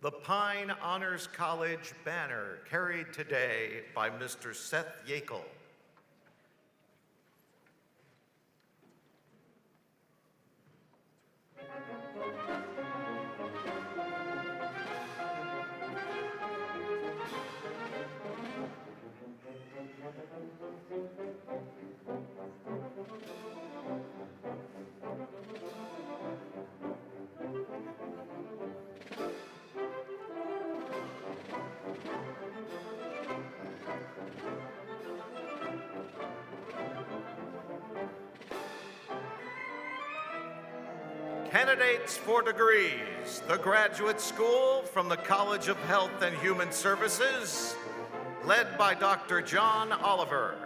The Pine Honors College banner carried today by Mr. Seth Yackel. Candidates for degrees, the Graduate School from the College of Health and Human Services, led by Dr. John Oliver.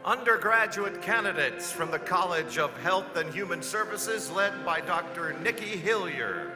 Undergraduate candidates from the College of Health and Human Services, led by Dr. Nikki Hillier.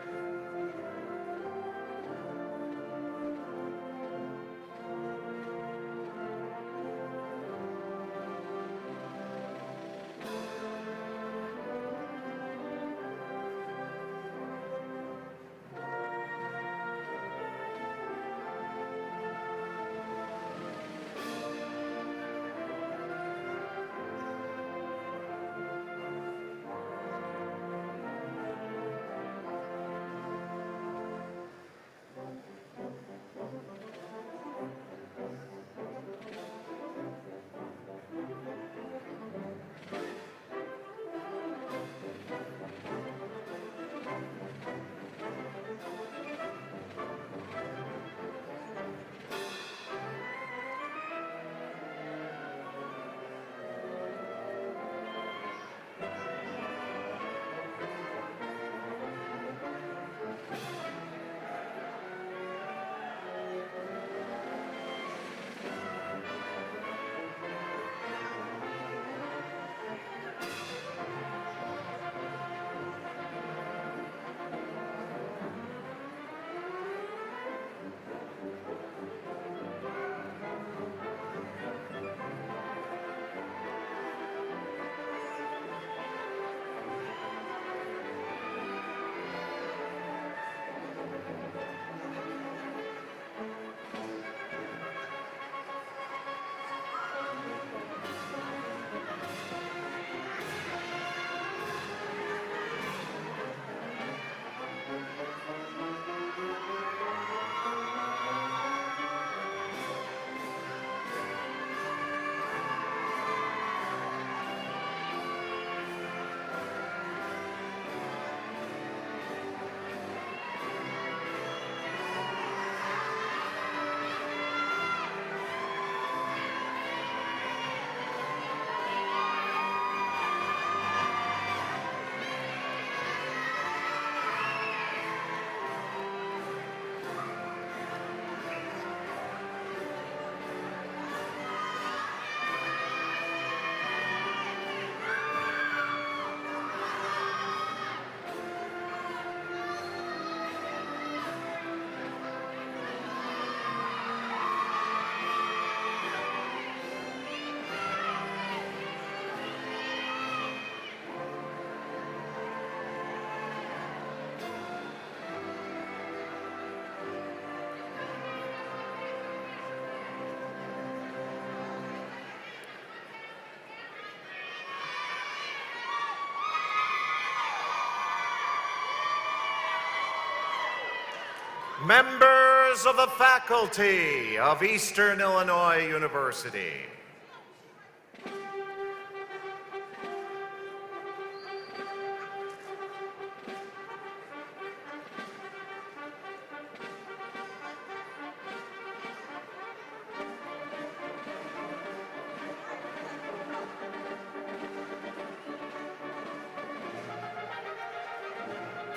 Members of the faculty of Eastern Illinois University.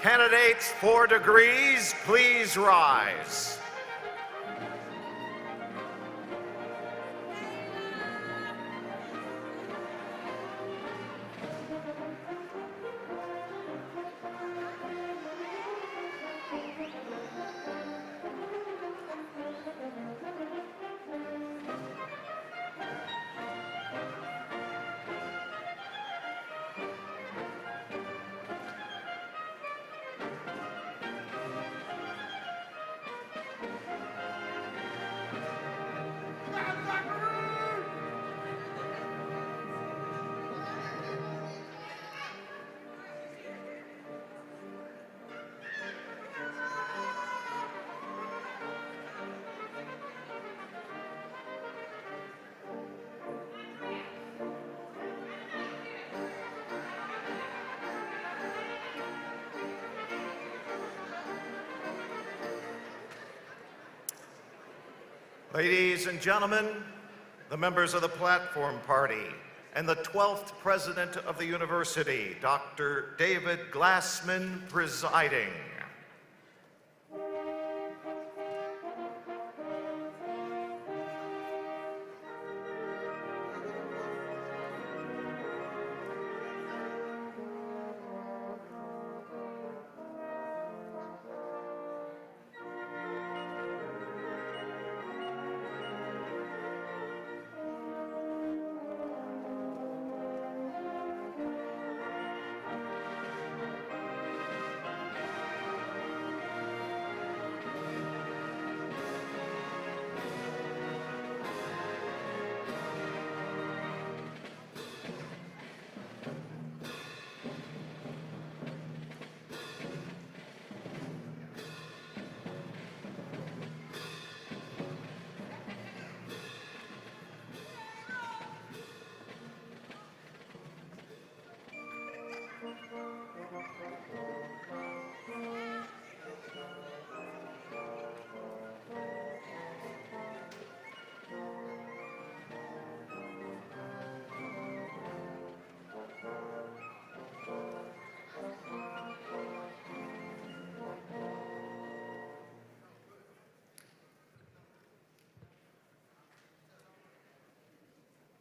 Candidates for degrees, please rise. Ladies and gentlemen, the members of the Platform Party and the 12th President of the University, Dr. David Glassman, presiding.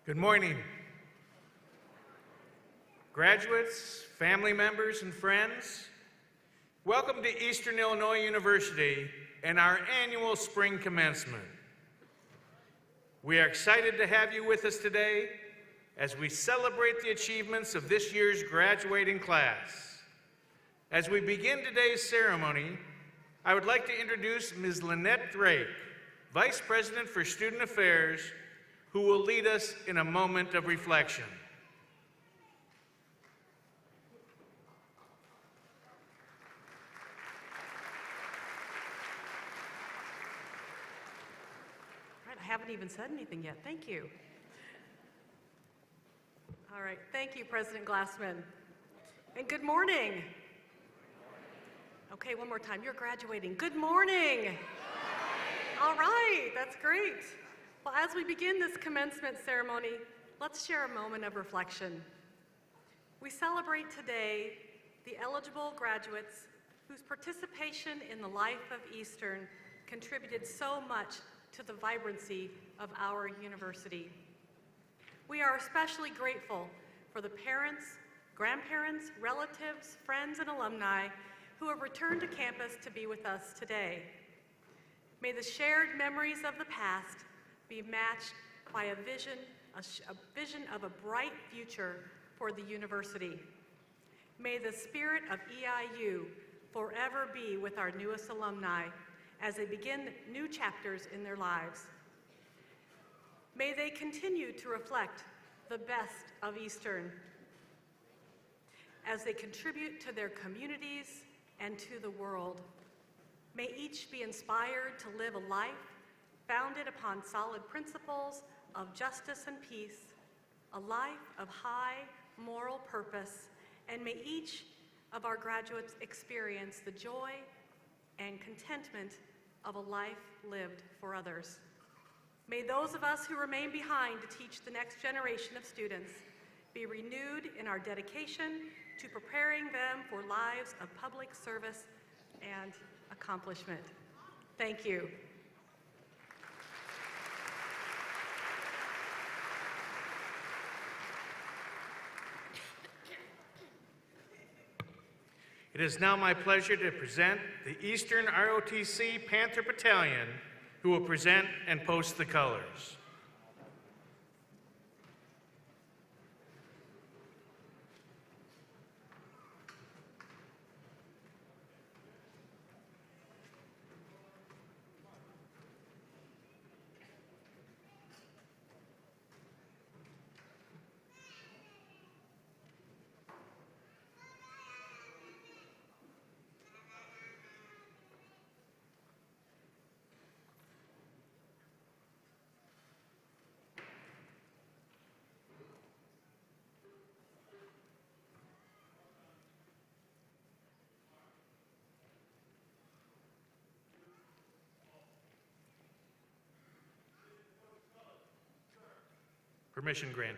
Good morning. Graduates, family members, and friends, welcome to Eastern Illinois University and our annual spring commencement. We are excited to have you with us today as we celebrate the achievements of this year's graduating class. As we begin today's ceremony, I would like to introduce Ms. Lynette Drake, Vice President for Student Affairs, who will lead us in a moment of reflection. All right, I haven't even said anything yet. Thank you. All right, thank you, President Glassman. And good morning. Okay, one more time. You're graduating. Good morning. All right, that's great. Well, as we begin this commencement ceremony, let's share a moment of reflection. We celebrate today the eligible graduates whose participation in the life of Eastern contributed so much to the vibrancy of our university. We are especially grateful for the parents, grandparents, relatives, friends, and alumni who have returned to campus to be with us today. May the shared memories of the past be matched by a vision of a bright future for the university. May the spirit of EIU forever be with our newest alumni as they begin new chapters in their lives. May they continue to reflect the best of Eastern as they contribute to their communities and to the world. May each be inspired to live a life founded upon solid principles of justice and peace, a life of high moral purpose, and may each of our graduates experience the joy and contentment of a life lived for others. May those of us who remain behind to teach the next generation of students be renewed in our dedication to preparing them for lives of public service and accomplishment. Thank you. It is now my pleasure to present the Eastern ROTC Panther Battalion, who will present and post the colors. Permission granted.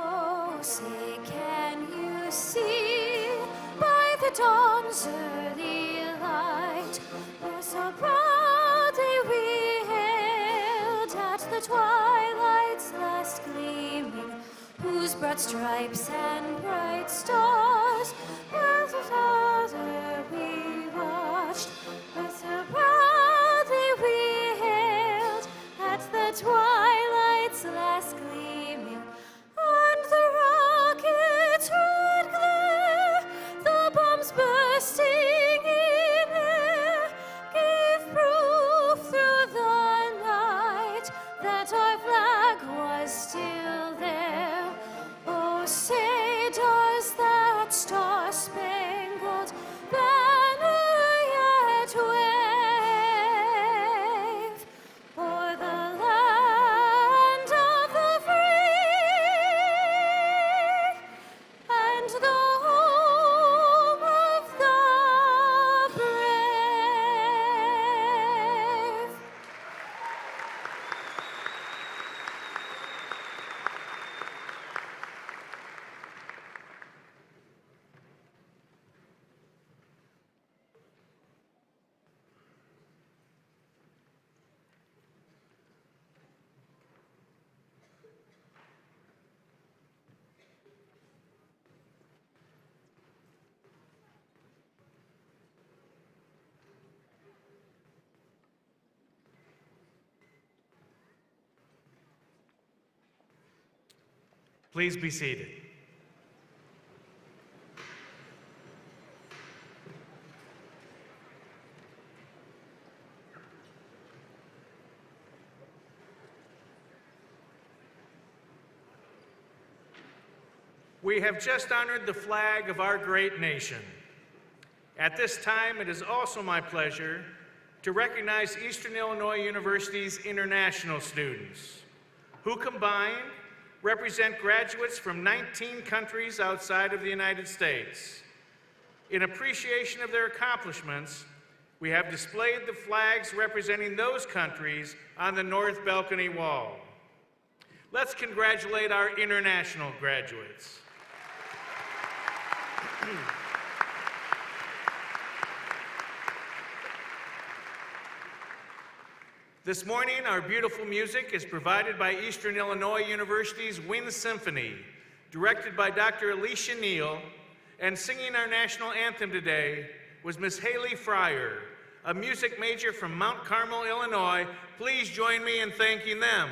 Oh, say, can you see by the dawn's early light, where so proudly we hailed at the twilight's last gleaming, whose broad stripes and bright stars, as a father we watched, where so proudly we hailed at the twilight's last gleaming, and the rocket's red glare, the bombs bursting in air, gave proof through the night that our flag was still there. Oh, say, does that star-spangled banner yet wave o'er the land of the free and the home of the brave? Please be seated. We have just honored the flag of our great nation. At this time, it is also my pleasure to recognize Eastern Illinois University's international students, who combined represent graduates from 19 countries outside of the United States. In appreciation of their accomplishments, we have displayed the flags representing those countries on the north balcony wall. Let's congratulate our international graduates. This morning, our beautiful music is provided by Eastern Illinois University's Wind Symphony, directed by Dr. Alicia Neal, and singing our national anthem today was Miss Haley Fryer, a music major from Mount Carmel, Illinois. Please join me in thanking them.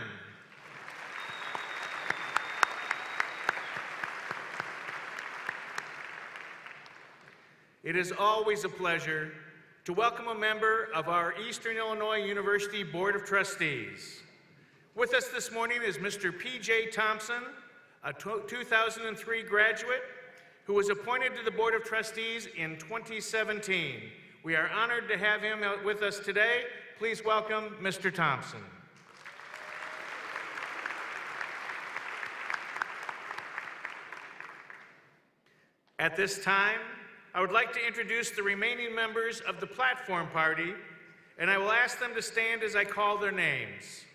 It is always a pleasure to welcome a member of our Eastern Illinois University Board of Trustees. With us this morning is Mr. P.J. Thompson, a 2003 graduate who was appointed to the Board of Trustees in 2017. We are honored to have him with us today. Please welcome Mr. Thompson. At this time, I would like to introduce the remaining members of the platform party, and I will ask them to stand as I call their names.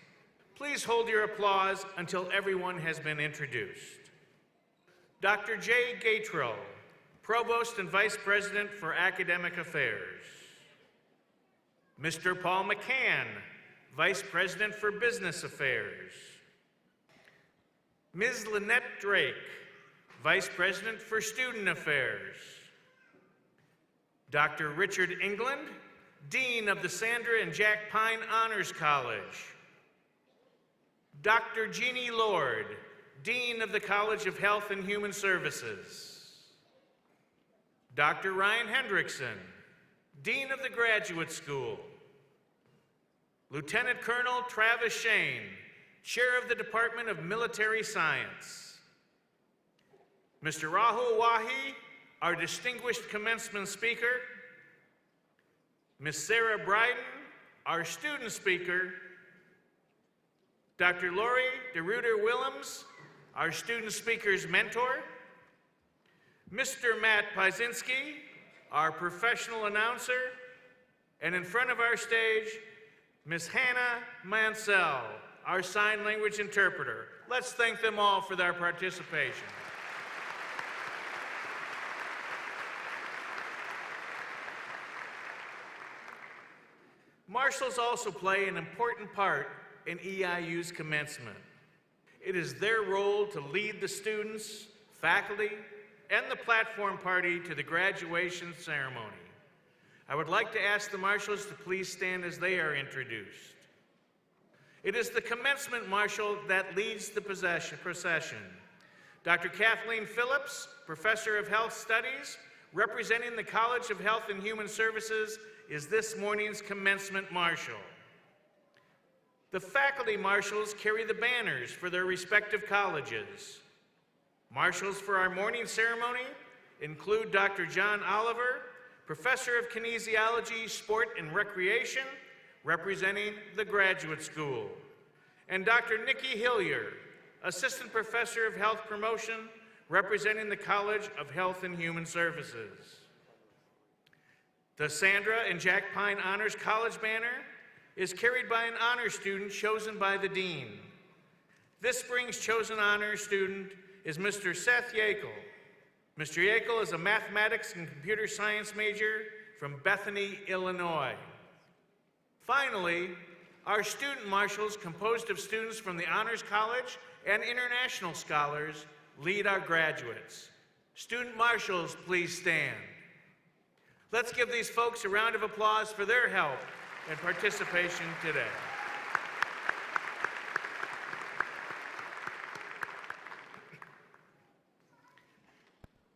Please hold your applause until everyone has been introduced. Dr. Jay Gatrell, Provost and Vice President for Academic Affairs. Mr. Paul McCann, Vice President for Business Affairs. Ms. Lynette Drake, Vice President for Student Affairs. Dr. Richard England, Dean of the Sandra and Jack Pine Honors College. Dr. Jeannie Lord, Dean of the College of Health and Human Services. Dr. Ryan Hendrickson, Dean of the Graduate School. Lieutenant Colonel Travis Shane, Chair of the Department of Military Science. Mr. Rahul Wahi, our distinguished commencement speaker. Ms. Sarah Bryden, our student speaker. Dr. Lori DeRuiter-Willems, our student speaker's mentor. Mr. Matt Piesinski, our professional announcer. And in front of our stage, Ms. Hannah Mansell, our sign language interpreter. Let's thank them all for their participation. Marshals also play an important part in EIU's commencement. It is their role to lead the students, faculty, and the platform party to the graduation ceremony. I would like to ask the marshals to please stand as they are introduced. It is the commencement marshal that leads the procession. Dr. Kathleen Phillips, Professor of Health Studies, representing the College of Health and Human Services, is this morning's commencement marshal. The faculty marshals carry the banners for their respective colleges. Marshals for our morning ceremony include Dr. John Oliver, Professor of Kinesiology, Sport and Recreation, representing the Graduate School, and Dr. Nikki Hillier, Assistant Professor of Health Promotion, representing the College of Health and Human Services. The Sandra and Jack Pine Honors College banner is carried by an honor student chosen by the dean. This spring's chosen honor student is Mr. Seth Yackel. Mr. Yackel is a mathematics and computer science major from Bethany, Illinois. Finally, our student marshals, composed of students from the Honors College and international scholars, lead our graduates. Student marshals, please stand. Let's give these folks a round of applause for their help and participation today.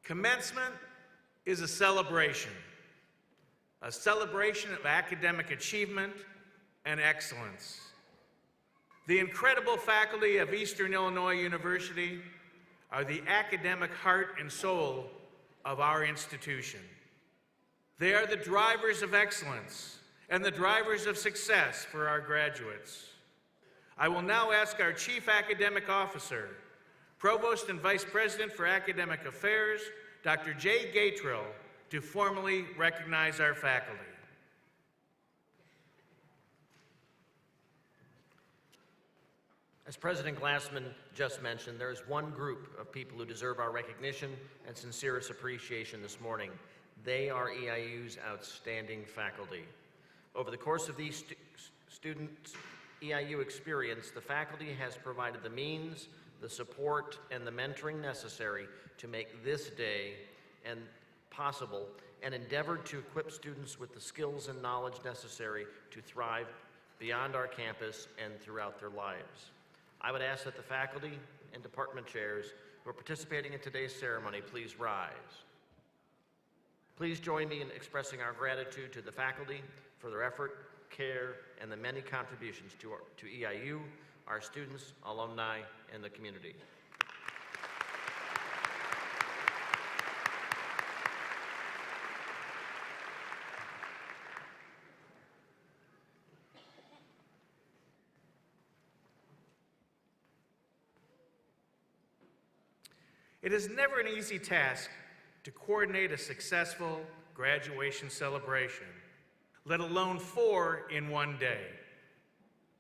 Commencement is a celebration of academic achievement and excellence. The incredible faculty of Eastern Illinois University are the academic heart and soul of our institution. They are the drivers of excellence and the drivers of success for our graduates. I will now ask our Chief Academic Officer, Provost and Vice President for Academic Affairs, Dr. Jay Gatrill, to formally recognize our faculty. As President Glassman just mentioned, there is one group of people who deserve our recognition and sincerest appreciation this morning. They are EIU's outstanding faculty. Over the course of these students' EIU experience, the faculty has provided the means, the support, and the mentoring necessary to make this day possible, and endeavored to equip students with the skills and knowledge necessary to thrive beyond our campus and throughout their lives. I would ask that the faculty and department chairs who are participating in today's ceremony please rise. Please join me in expressing our gratitude to the faculty for their effort, care, and the many contributions to EIU, our students, alumni, and the community. It is never an easy task to coordinate a successful graduation celebration, let alone 4 in one day.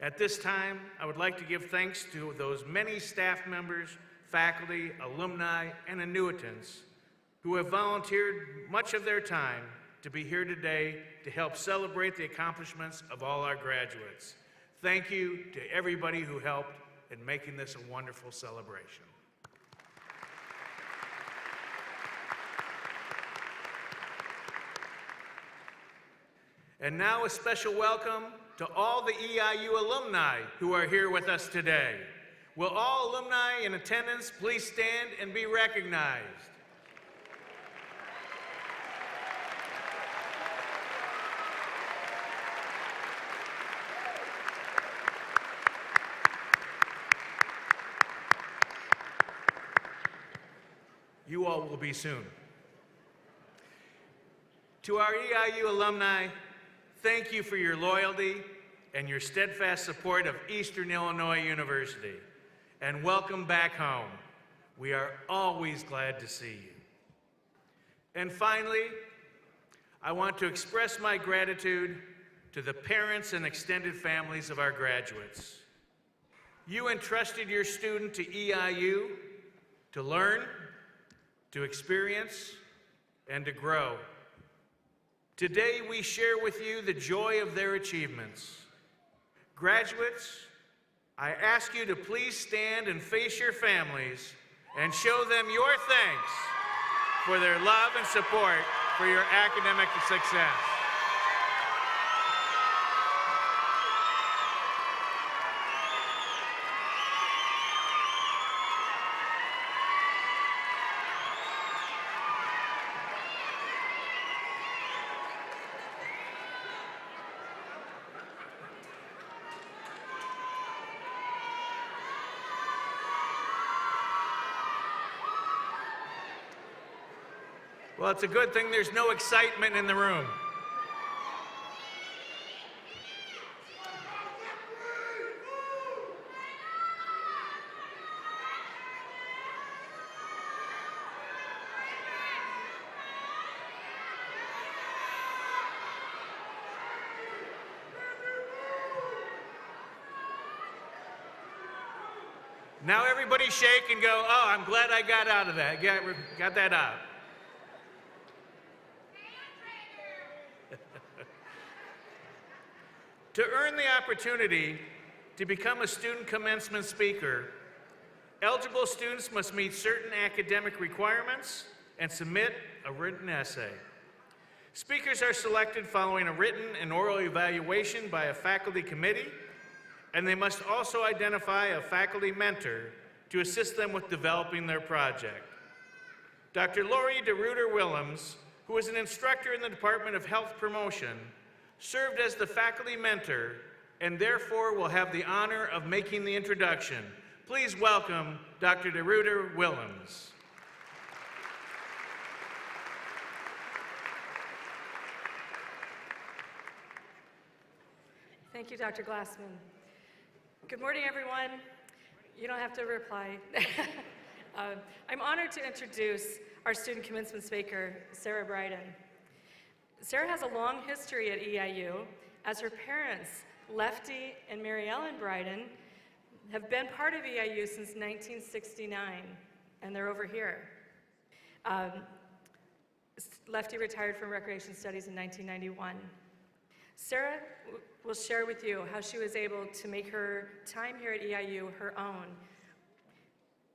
At this time, I would like to give thanks to those many staff members, faculty, alumni, and annuitants who have volunteered much of their time to be here today to help celebrate the accomplishments of all our graduates. Thank you to everybody who helped in making this a wonderful celebration. And now a special welcome to all the EIU alumni who are here with us today. Will all alumni in attendance please stand and be recognized? You all will be soon. To our EIU alumni, thank you for your loyalty and your steadfast support of Eastern Illinois University. And welcome back home. We are always glad to see you. And finally, I want to express my gratitude to the parents and extended families of our graduates. You entrusted your student to EIU to learn, to experience, and to grow. Today, we share with you the joy of their achievements. Graduates, I ask you to please stand and face your families and show them your thanks for their love and support for your academic success. Well, it's a good thing there's no excitement in the room. Now everybody shake and go, oh, I'm glad I got out of that. Got that out. To earn the opportunity to become a student commencement speaker, eligible students must meet certain academic requirements and submit a written essay. Speakers are selected following a written and oral evaluation by a faculty committee, and they must also identify a faculty mentor to assist them with developing their project. Dr. Lori DeRuiter-Willems, who is an instructor in the Department of Health Promotion, served as the faculty mentor and therefore will have the honor of making the introduction. Please welcome Dr. DeRuiter-Willems. Thank you, Dr. Glassman. Good morning, everyone. You don't have to reply. I'm honored to introduce our student commencement speaker, Sarah Bryden. Sarah has a long history at EIU, as her parents, Lefty and Mary Ellen Bryden, have been part of EIU since 1969, and they're over here. Lefty retired from Recreation Studies in 1991. Sarah will share with you how she was able to make her time here at EIU her own,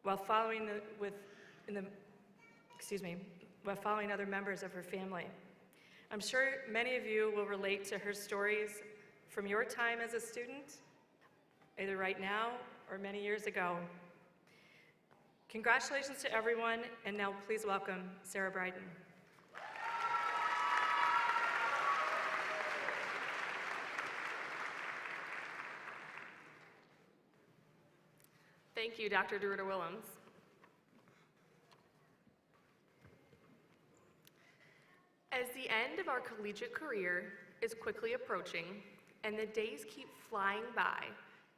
while following while following other members of her family. I'm sure many of you will relate to her stories from your time as a student, either right now or many years ago. Congratulations to everyone, and now please welcome Sarah Bryden. Thank you, Dr. DeRuiter-Willems. As the end of our collegiate career is quickly approaching and the days keep flying by,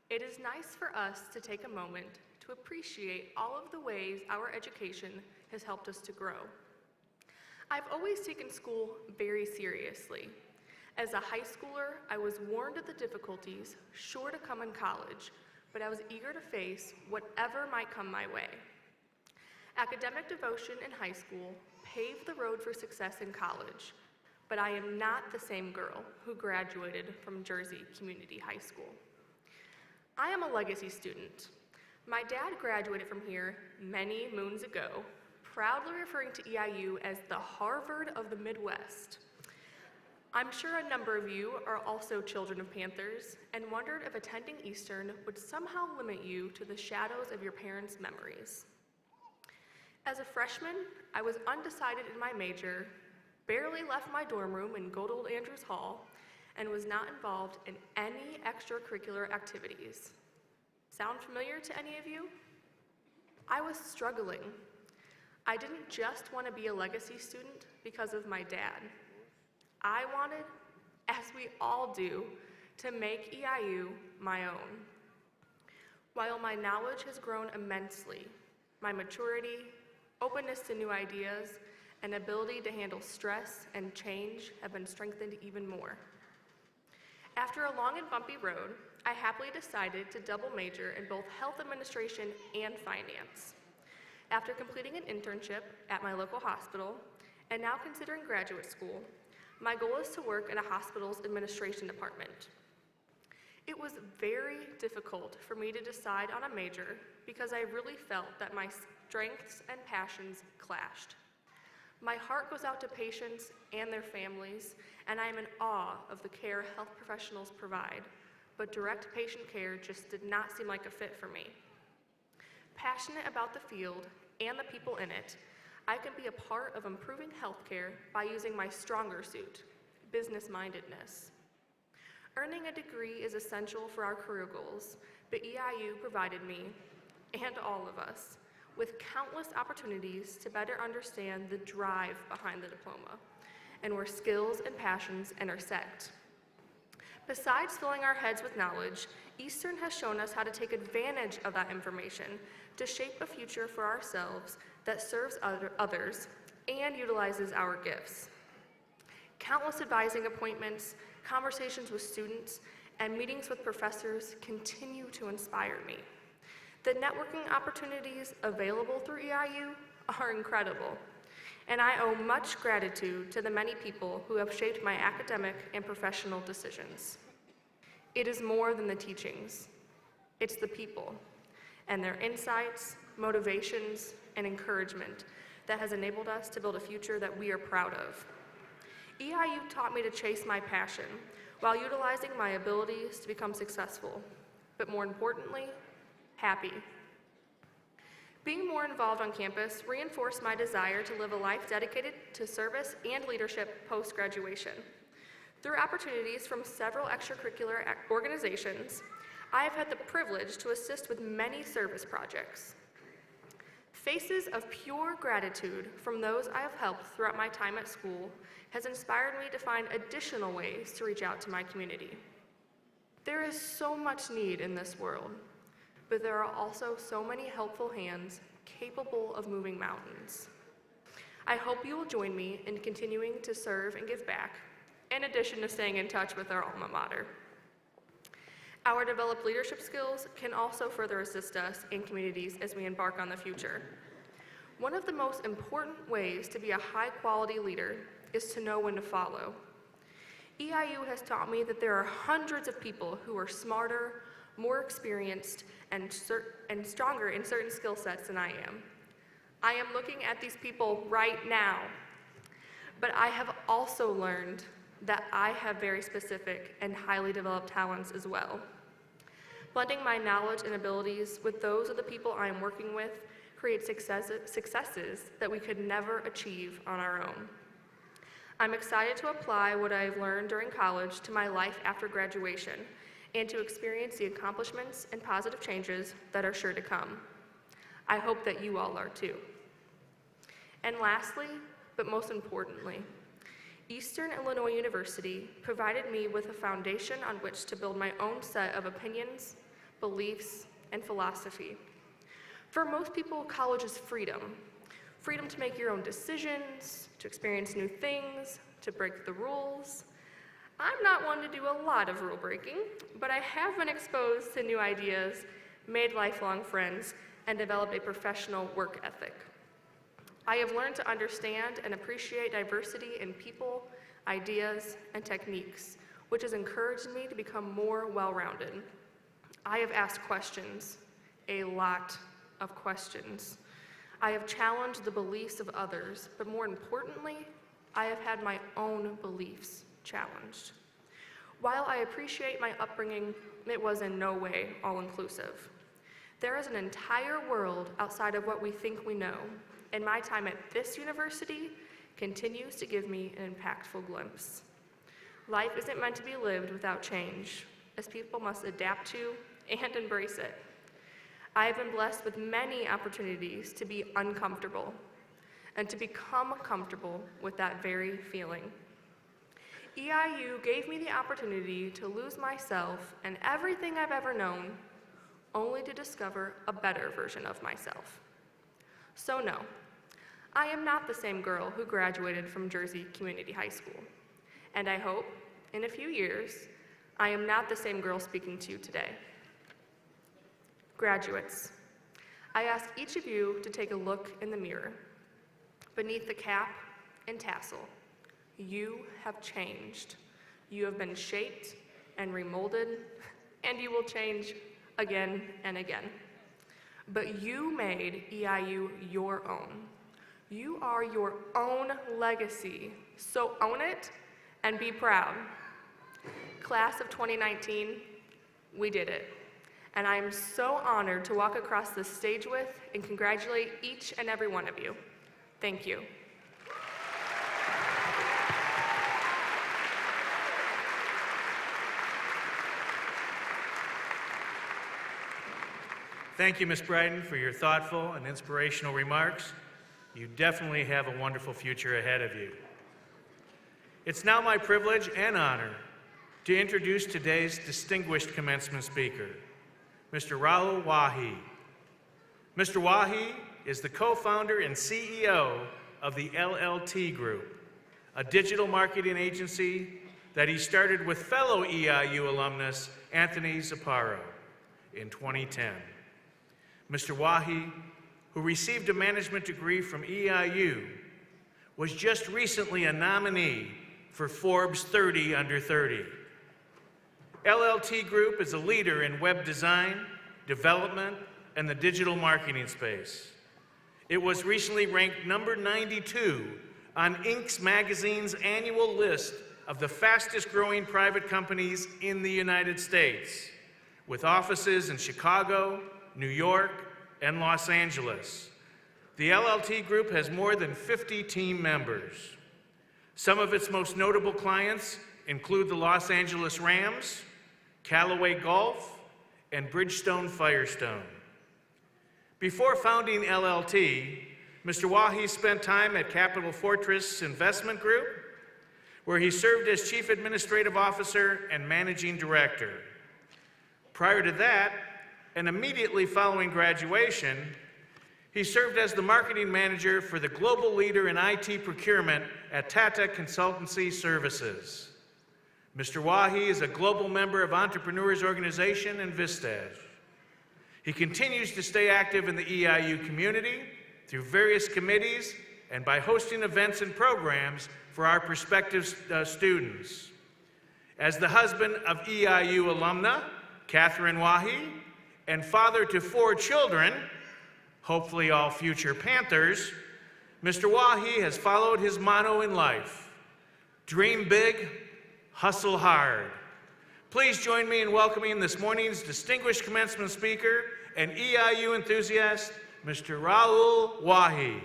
it is nice for us to take a moment to appreciate all of the ways our education has helped us to grow. I've always taken school very seriously. As a high schooler, I was warned of the difficulties sure to come in college, but I was eager to face whatever might come my way. Academic devotion in high school paved the road for success in college, but I am not the same girl who graduated from Jersey Community High School. I am a legacy student. My dad graduated from here many moons ago, proudly referring to EIU as the Harvard of the Midwest. I'm sure a number of you are also children of Panthers and wondered if attending Eastern would somehow limit you to the shadows of your parents' memories. As a freshman, I was undecided in my major, barely left my dorm room in good old Andrews Hall, and was not involved in any extracurricular activities. Sound familiar to any of you? I was struggling. I didn't just want to be a legacy student because of my dad. I wanted, as we all do, to make EIU my own. While my knowledge has grown immensely, my maturity, openness to new ideas, and ability to handle stress and change have been strengthened even more. After a long and bumpy road, I happily decided to double major in both health administration and finance. After completing an internship at my local hospital, and now considering graduate school, my goal is to work in a hospital's administration department. It was very difficult for me to decide on a major because I really felt that my strengths and passions clashed. My heart goes out to patients and their families, and I am in awe of the care health professionals provide, but direct patient care just did not seem like a fit for me. Passionate about the field and the people in it, I can be a part of improving healthcare by using my stronger suit, business-mindedness. Earning a degree is essential for our career goals, but EIU provided me, and all of us, with countless opportunities to better understand the drive behind the diploma and where skills and passions intersect. Besides filling our heads with knowledge, Eastern has shown us how to take advantage of that information to shape a future for ourselves that serves others and utilizes our gifts. Countless advising appointments, conversations with students, and meetings with professors continue to inspire me. The networking opportunities available through EIU are incredible, and I owe much gratitude to the many people who have shaped my academic and professional decisions. It is more than the teachings. It's the people and their insights, motivations, and encouragement that has enabled us to build a future that we are proud of. EIU taught me to chase my passion while utilizing my abilities to become successful, but more importantly, happy. Being more involved on campus reinforced my desire to live a life dedicated to service and leadership post-graduation. Through opportunities from several extracurricular organizations, I have had the privilege to assist with many service projects. Faces of pure gratitude from those I have helped throughout my time at school has inspired me to find additional ways to reach out to my community. There is so much need in this world, but there are also so many helpful hands capable of moving mountains. I hope you will join me in continuing to serve and give back, in addition to staying in touch with our alma mater. Our developed leadership skills can also further assist us in communities as we embark on the future. One of the most important ways to be a high-quality leader is to know when to follow. EIU has taught me that there are hundreds of people who are smarter, more experienced, and stronger in certain skill sets than I am. I am looking at these people right now, but I have also learned that I have very specific and highly developed talents as well. Blending my knowledge and abilities with those of the people I am working with creates successes that we could never achieve on our own. I'm excited to apply what I've learned during college to my life after graduation and to experience the accomplishments and positive changes that are sure to come. I hope that you all are too. And lastly, but most importantly, Eastern Illinois University provided me with a foundation on which to build my own set of opinions, beliefs, and philosophy. For most people, college is freedom. Freedom to make your own decisions, to experience new things, to break the rules. I'm not one to do a lot of rule breaking, but I have been exposed to new ideas, made lifelong friends, and developed a professional work ethic. I have learned to understand and appreciate diversity in people, ideas, and techniques, which has encouraged me to become more well-rounded. I have asked questions, a lot of questions. I have challenged the beliefs of others, but more importantly, I have had my own beliefs challenged. While I appreciate my upbringing, it was in no way all-inclusive. There is an entire world outside of what we think we know, and my time at this university continues to give me an impactful glimpse. Life isn't meant to be lived without change, as people must adapt to and embrace it. I have been blessed with many opportunities to be uncomfortable and to become comfortable with that very feeling. EIU gave me the opportunity to lose myself and everything I've ever known, only to discover a better version of myself. So no, I am not the same girl who graduated from Jersey Community High School. And I hope, in a few years, I am not the same girl speaking to you today. Graduates, I ask each of you to take a look in the mirror. Beneath the cap and tassel, you have changed. You have been shaped and remolded, and you will change again and again. But you made EIU your own. You are your own legacy, so own it and be proud. Class of 2019, we did it. And I am so honored to walk across this stage with and congratulate each and every one of you. Thank you. Thank you, Ms. Bryden, for your thoughtful and inspirational remarks. You definitely have a wonderful future ahead of you. It's now my privilege and honor to introduce today's distinguished commencement speaker, Mr. Rahul Wahi. Mr. Wahi is the co-founder and CEO of the LLT Group, a digital marketing agency that he started with fellow EIU alumnus Anthony Zaparo in 2010. Mr. Wahi, who received a management degree from EIU, was just recently a nominee for Forbes 30 Under 30. LLT Group is a leader in web design, development, and the digital marketing space. It was recently ranked number 92 on Inc. magazine's annual list of the fastest growing private companies in the United States, with offices in Chicago, New York, and Los Angeles. The LLT Group has more than 50 team members. Some of its most notable clients include the Los Angeles Rams, Callaway Golf, and Bridgestone Firestone. Before founding LLT, Mr. Wahi spent time at Capital Fortress Investment Group, where he served as Chief Administrative Officer and Managing Director. Prior to that, and immediately following graduation, He served as the marketing manager for the global leader in IT procurement at Tata Consultancy Services. Mr. Wahi is a global member of Entrepreneurs Organization and Vistage. He continues to stay active in the EIU community through various committees and by hosting events and programs for our prospective students. As the husband of EIU alumna, Catherine Wahi, and father to 4 children, hopefully all future Panthers, Mr. Wahi has followed his motto in life: dream big, hustle hard. Please join me in welcoming this morning's distinguished commencement speaker and EIU enthusiast, Mr. Rahul Wahi.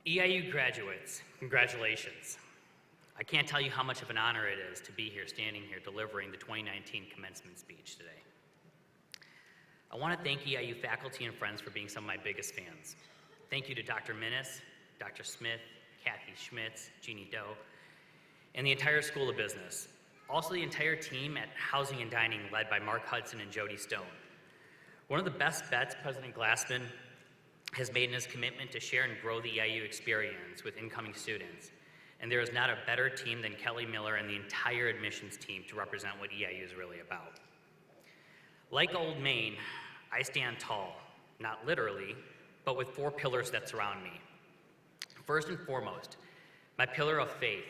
EIU graduates, congratulations. I can't tell you how much of an honor it is to be here, standing here, delivering the 2019 commencement speech today. I want to thank EIU faculty and friends for being some of my biggest fans. Thank you to Dr. Minnis, Dr. Smith, Kathy Schmitz, Jeannie Doe, and the entire School of Business. Also the entire team at Housing and Dining, led by Mark Hudson and Jody Stone. One of the best bets President Glassman has made in his commitment to share and grow the EIU experience with incoming students. And there is not a better team than Kelly Miller and the entire admissions team to represent what EIU is really about. Like Old Main, I stand tall, not literally, but with 4 pillars that surround me. First and foremost, my pillar of faith.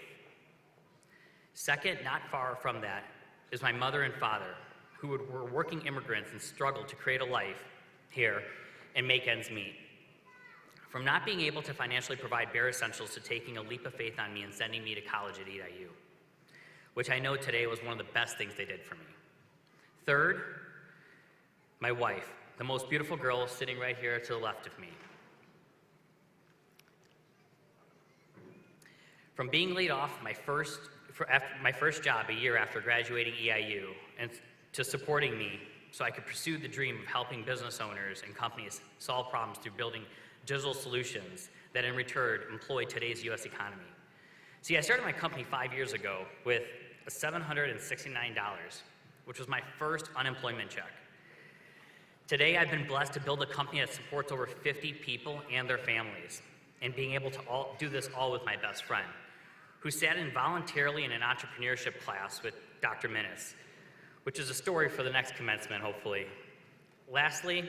Second, not far from that, is my mother and father, who were working immigrants and struggled to create a life here and make ends meet. From not being able to financially provide bare essentials to taking a leap of faith on me and sending me to college at EIU, which I know today was one of the best things they did for me. Third, my wife, the most beautiful girl sitting right here to the left of me. From being laid off my first job a year after graduating EIU and to supporting me so I could pursue the dream of helping business owners and companies solve problems through building digital solutions that in return employ today's US economy. See, I started my company 5 years ago with $769, which was my first unemployment check. Today, I've been blessed to build a company that supports over 50 people and their families, and being able to do this all with my best friend, who sat in voluntarily in an entrepreneurship class with Dr. Minnis, which is a story for the next commencement, hopefully. Lastly,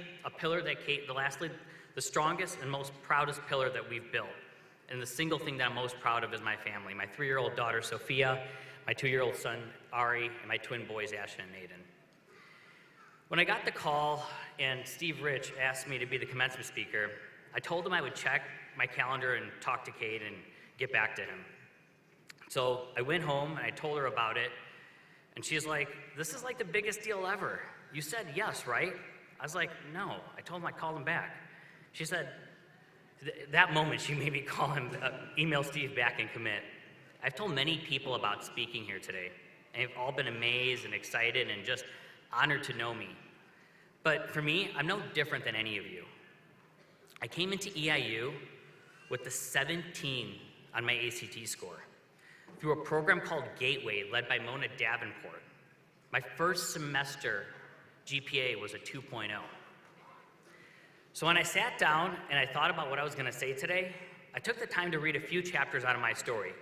the strongest and most proudest pillar that we've built, and the single thing that I'm most proud of is my family, my 3-year-old daughter, Sophia, my 2-year-old son, Ari, and my twin boys, Ashton and Aiden. When I got the call and Steve Rich asked me to be the commencement speaker, I told him I would check my calendar and talk to Kate and get back to him. So I went home and I told her about it, and she's like, "This is like the biggest deal ever. You said yes, right?" I was like, "No." I told him I'd call him back. She said, that moment she made me call him, email Steve back and commit. I've told many people about speaking here today, and they've all been amazed and excited and just honored to know me. But for me, I'm no different than any of you. I came into EIU with the 17 on my ACT score through a program called Gateway, led by Mona Davenport. My first semester GPA was a 2.0. So when I sat down and I thought about what I was going to say today, I took the time to read a few chapters out of my story.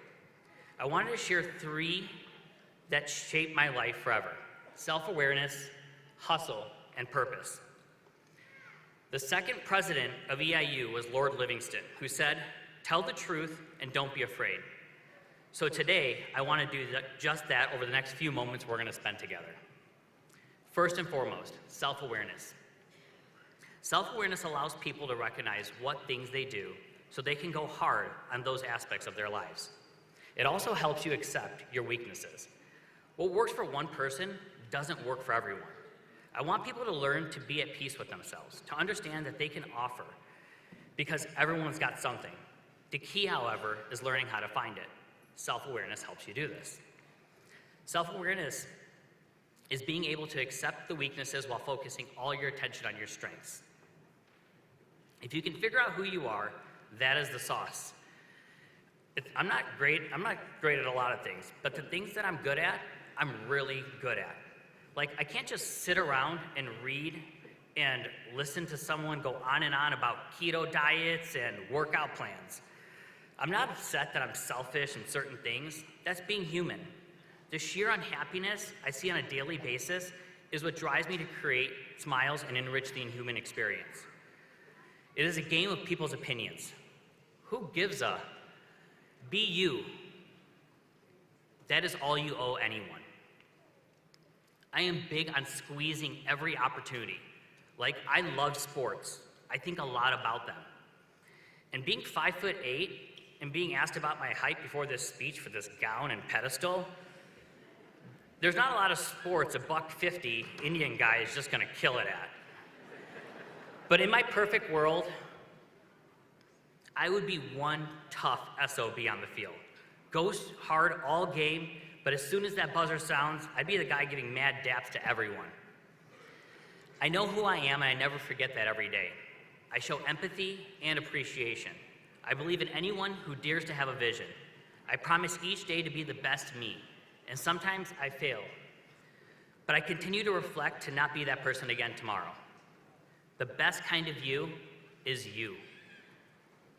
I wanted to share 3 that shaped my life forever: self-awareness, hustle, and purpose. The second president of EIU was Lord Livingston, who said, "Tell the truth and don't be afraid." So today, I want to do just that over the next few moments we're going to spend together. First and foremost, self-awareness. Self-awareness allows people to recognize what things they do so they can go hard on those aspects of their lives. It also helps you accept your weaknesses. What works for one person doesn't work for everyone. I want people to learn to be at peace with themselves, to understand that they can offer, because everyone's got something. The key, however, is learning how to find it. Self-awareness helps you do this. Self-awareness is being able to accept the weaknesses while focusing all your attention on your strengths. If you can figure out who you are, that is the sauce. I'm not great at a lot of things, but the things that I'm good at, I'm really good at. Like, I can't just sit around and read and listen to someone go on and on about keto diets and workout plans. I'm not upset that I'm selfish in certain things. That's being human. The sheer unhappiness I see on a daily basis is what drives me to create smiles and enrich the human experience. It is a game of people's opinions. Who gives a? Be you. That is all you owe anyone. I am big on squeezing every opportunity. Like, I love sports. I think a lot about them. And being 5'8" and being asked about my height before this speech for this gown and pedestal, there's not a lot of sports a $150 Indian guy is just gonna kill it at. But in my perfect world, I would be one tough SOB on the field. Go hard all game, but as soon as that buzzer sounds, I'd be the guy giving mad daps to everyone. I know who I am, and I never forget that every day. I show empathy and appreciation. I believe in anyone who dares to have a vision. I promise each day to be the best me, and sometimes I fail. But I continue to reflect to not be that person again tomorrow. The best kind of you is you.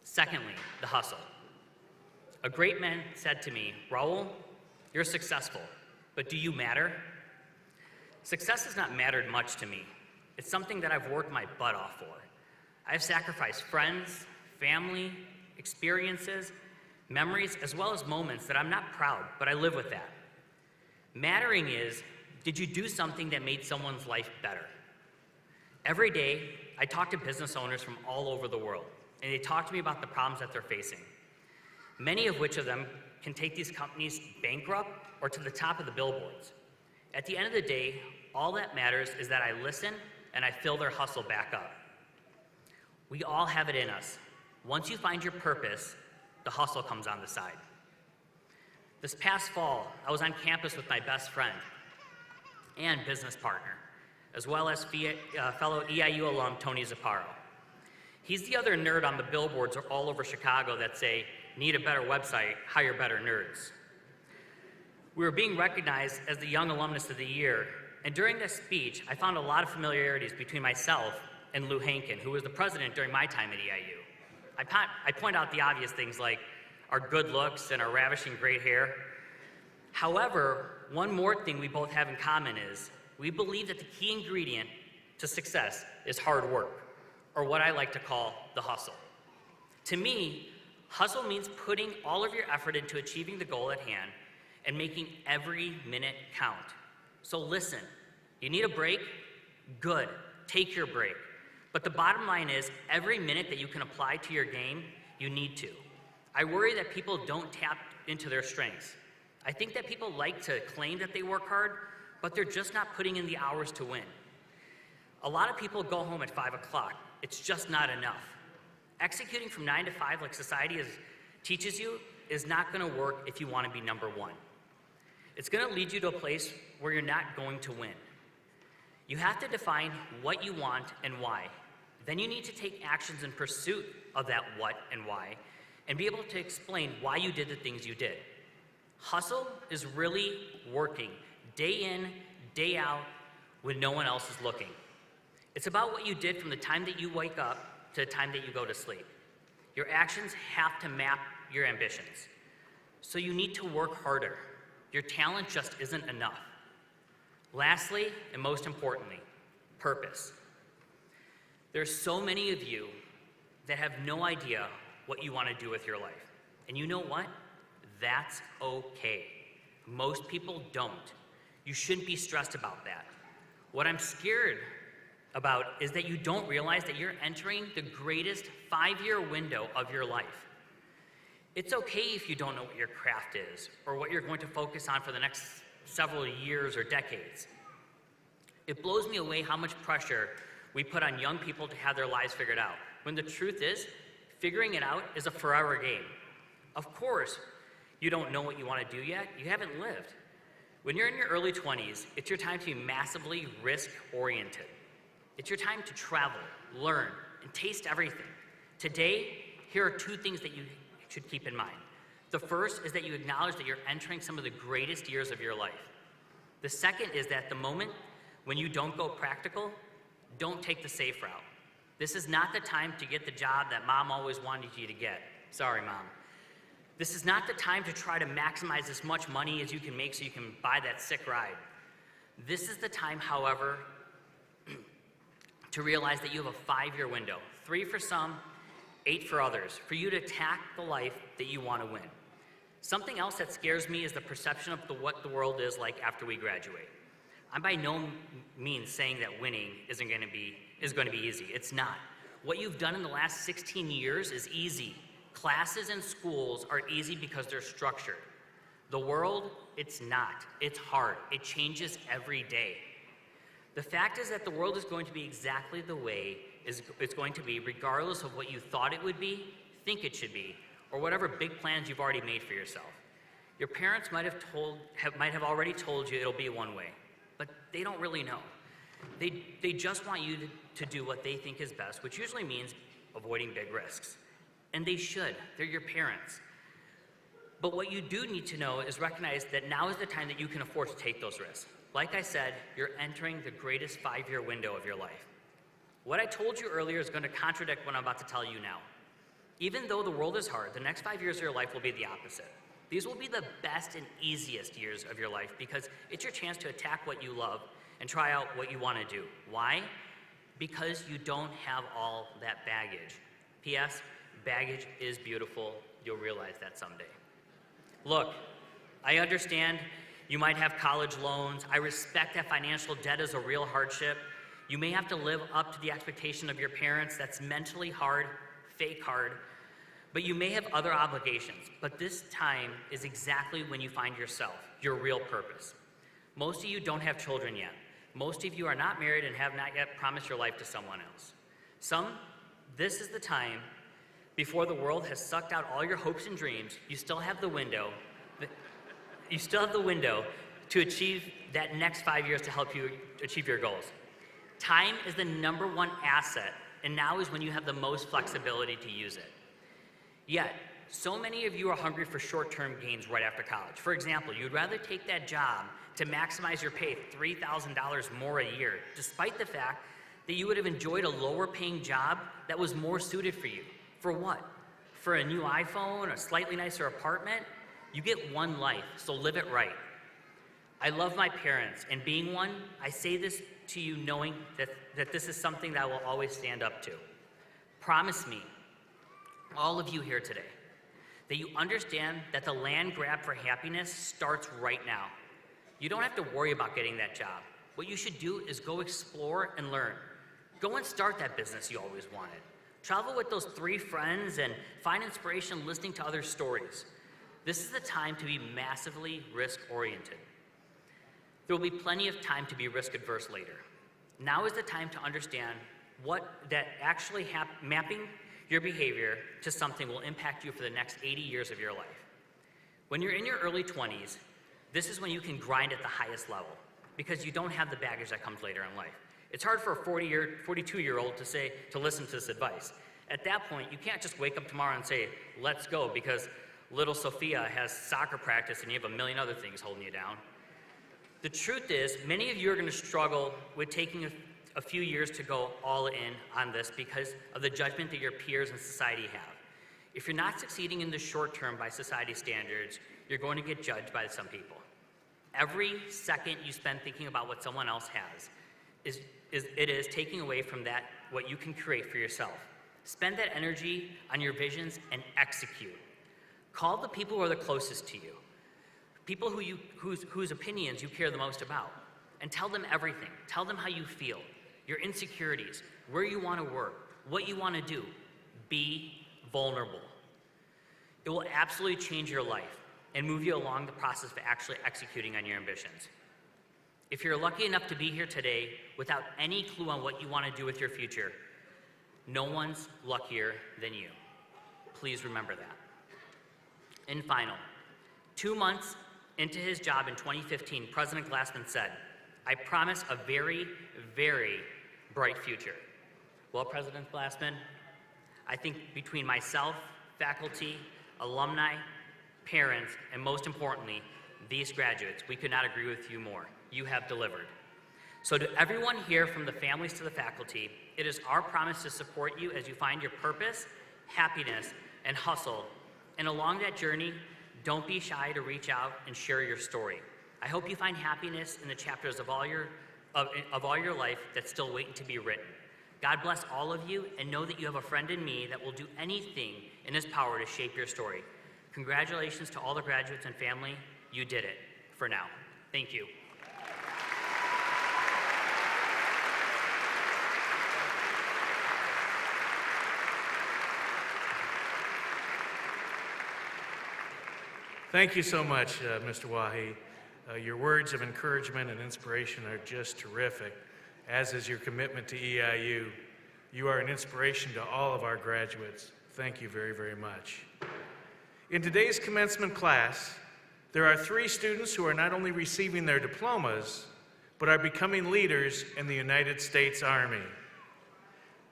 Secondly, the hustle. A great man said to me, "Raul, you're successful, but do you matter?" Success has not mattered much to me. It's something that I've worked my butt off for. I've sacrificed friends, family, experiences, memories, as well as moments that I'm not proud, but I live with that. Mattering is, did you do something that made someone's life better? Every day, I talk to business owners from all over the world, and they talk to me about the problems that they're facing. Many of which of them can take these companies bankrupt or to the top of the billboards. At the end of the day, all that matters is that I listen and I fill their hustle back up. We all have it in us. Once you find your purpose, the hustle comes on the side. This past fall, I was on campus with my best friend and business partner, as well as fellow EIU alum Tony Zapparo. He's the other nerd on the billboards all over Chicago that say, "Need a better website, hire better nerds." We were being recognized as the Young Alumnus of the Year, and during this speech, I found a lot of familiarities between myself and Lou Hankin, who was the president during my time at EIU. I point out the obvious things like our good looks and our ravishing gray hair. However, one more thing we both have in common is we believe that the key ingredient to success is hard work, or what I like to call the hustle. To me, hustle means putting all of your effort into achieving the goal at hand and making every minute count. So listen, you need a break? Good, take your break. But the bottom line is, every minute that you can apply to your game, you need to. I worry that people don't tap into their strengths. I think that people like to claim that they work hard, but they're just not putting in the hours to win. A lot of people go home at 5 o'clock. It's just not enough. Executing from 9 to 5 like society teaches you is not gonna work if you wanna be number one. It's gonna lead you to a place where you're not going to win. You have to define what you want and why. Then you need to take actions in pursuit of that what and why, and be able to explain why you did the things you did. Hustle is really working day in, day out, when no one else is looking. It's about what you did from the time that you wake up to the time that you go to sleep. Your actions have to map your ambitions. So you need to work harder. Your talent just isn't enough. Lastly, and most importantly, purpose. There's so many of you that have no idea what you want to do with your life. And you know what? That's okay. Most people don't. You shouldn't be stressed about that. What I'm scared about is that you don't realize that you're entering the greatest 5-year window of your life. It's okay if you don't know what your craft is or what you're going to focus on for the next several years or decades. It blows me away how much pressure we put on young people to have their lives figured out, when the truth is, figuring it out is a forever game. Of course, you don't know what you want to do yet. You haven't lived. When you're in your early 20s, it's your time to be massively risk-oriented. It's your time to travel, learn, and taste everything. Today, here are 2 things that you should keep in mind. The first is that you acknowledge that you're entering some of the greatest years of your life. The second is that the moment when you don't go practical, don't take the safe route. This is not the time to get the job that mom always wanted you to get. Sorry, mom. This is not the time to try to maximize as much money as you can make so you can buy that sick ride. This is the time, however, to realize that you have a 5-year window, 3 for some, 8 for others, for you to attack the life that you want to win. Something else that scares me is the perception of what the world is like after we graduate. I'm by no means saying that winning is going to be easy. It's not. What you've done in the last 16 years is easy. Classes and schools are easy because they're structured. The world, it's not. It's hard. It changes every day. The fact is that the world is going to be exactly the way it's going to be, regardless of what you thought it would be, think it should be, or whatever big plans you've already made for yourself. Your parents might have already told you it'll be one way, but they don't really know. They just want you to do what they think is best, which usually means avoiding big risks. And they should. They're your parents. But what you do need to know is recognize that now is the time that you can afford to take those risks. Like I said, you're entering the greatest 5-year window of your life. What I told you earlier is going to contradict what I'm about to tell you now. Even though the world is hard, the next 5 years of your life will be the opposite. These will be the best and easiest years of your life because it's your chance to attack what you love and try out what you want to do. Why? Because you don't have all that baggage. P.S. Baggage is beautiful. You'll realize that someday. Look, I understand you might have college loans. I respect that financial debt is a real hardship. You may have to live up to the expectation of your parents. That's mentally hard, fake hard. But you may have other obligations. But this time is exactly when you find yourself, your real purpose. Most of you don't have children yet. Most of you are not married and have not yet promised your life to someone else. This is the time before the world has sucked out all your hopes and dreams. You still have the window. You still have the window to achieve that next 5 years to help you achieve your goals. Time is the #1 asset, and now is when you have the most flexibility to use it. Yet, so many of you are hungry for short-term gains right after college. For example, you'd rather take that job to maximize your pay, $3,000 more a year, despite the fact that you would have enjoyed a lower-paying job that was more suited for you. For what? For a new iPhone, a slightly nicer apartment? You get one life, so live it right. I love my parents, and being one, I say this to you knowing that this is something that I will always stand up to. Promise me, all of you here today, that you understand that the land grab for happiness starts right now. You don't have to worry about getting that job. What you should do is go explore and learn. Go and start that business you always wanted. Travel with those 3 friends and find inspiration listening to other stories. This is the time to be massively risk-oriented. There will be plenty of time to be risk-adverse later. Now is the time to understand mapping your behavior to something will impact you for the next 80 years of your life. When you're in your early 20s, this is when you can grind at the highest level because you don't have the baggage that comes later in life. It's hard for a 42-year-old to listen to this advice. At that point, you can't just wake up tomorrow and say, let's go, because little Sophia has soccer practice and you have a million other things holding you down. The truth is, many of you are going to struggle with taking a few years to go all in on this because of the judgment that your peers and society have. If you're not succeeding in the short term by society standards, you're going to get judged by some people. Every second you spend thinking about what someone else has is taking away from that what you can create for yourself. Spend that energy on your visions and execute. Call the people who are the closest to you, people whose opinions you care the most about, and tell them everything. Tell them how you feel, your insecurities, where you want to work, what you want to do. Be vulnerable. It will absolutely change your life and move you along the process of actually executing on your ambitions. If you're lucky enough to be here today without any clue on what you want to do with your future, no one's luckier than you. Please remember that. And final, 2 months into his job in 2015, President Glassman said, "I promise a very, very bright future." Well, President Glassman, I think between myself, faculty, alumni, parents, and most importantly, these graduates. We could not agree with you more. You have delivered. So to everyone here, from the families to the faculty, it is our promise to support you as you find your purpose, happiness, and hustle. And along that journey, don't be shy to reach out and share your story. I hope you find happiness in the chapters of all your life that's still waiting to be written. God bless all of you, and know that you have a friend in me that will do anything in his power to shape your story. Congratulations to all the graduates and family. You did it for now. Thank you. Thank you so much, Mr. Wahi. Your words of encouragement and inspiration are just terrific, as is your commitment to EIU. You are an inspiration to all of our graduates. Thank you very, very much. In today's commencement class, there are 3 students who are not only receiving their diplomas, but are becoming leaders in the United States Army.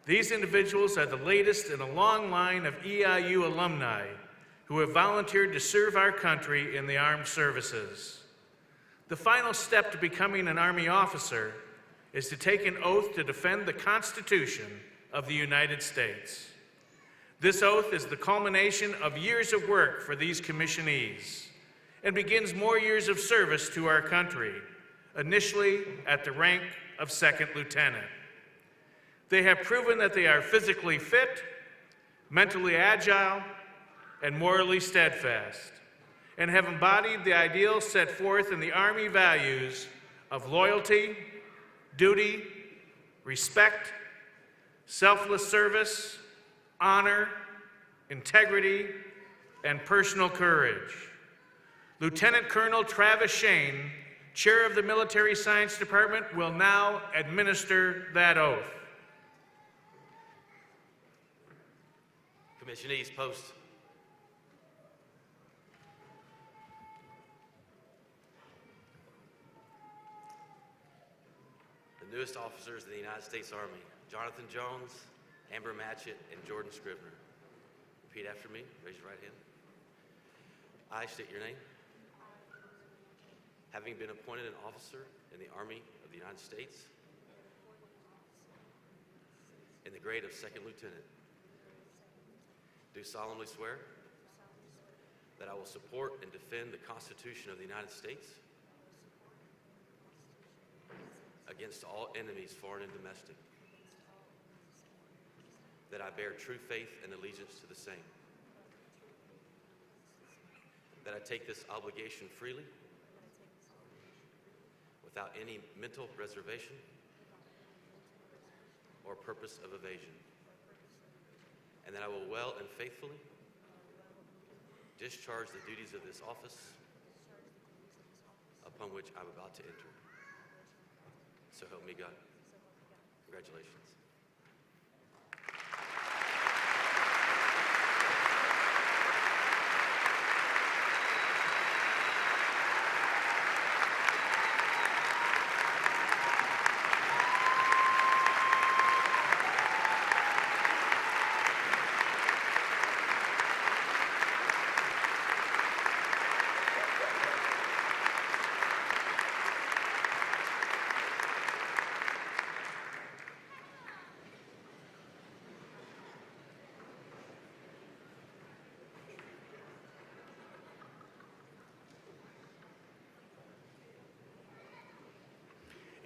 These individuals are the latest in a long line of EIU alumni who have volunteered to serve our country in the armed services. The final step to becoming an Army officer is to take an oath to defend the Constitution of the United States. This oath is the culmination of years of work for these commissionees and begins more years of service to our country, initially at the rank of 2nd lieutenant. They have proven that they are physically fit, mentally agile, and morally steadfast, and have embodied the ideals set forth in the Army values of loyalty, duty, respect, selfless service, honor, integrity, and personal courage. Lieutenant Colonel Travis Shane, Chair of the Military Science Department, will now administer that oath. Commissionees, post. The newest officers of the United States Army, Jonathan Jones, Amber Matchett, and Jordan Scribner. Repeat after me. Raise your right hand. I state your name. Having been appointed an officer in the Army of the United States in the grade of 2nd lieutenant, do solemnly swear that I will support and defend the Constitution of the United States against all enemies, foreign and domestic, that I bear true faith and allegiance to the same, that I take this obligation freely, without any mental reservation or purpose of evasion, and that I will well and faithfully discharge the duties of this office upon which I'm about to enter. So help me God. Congratulations.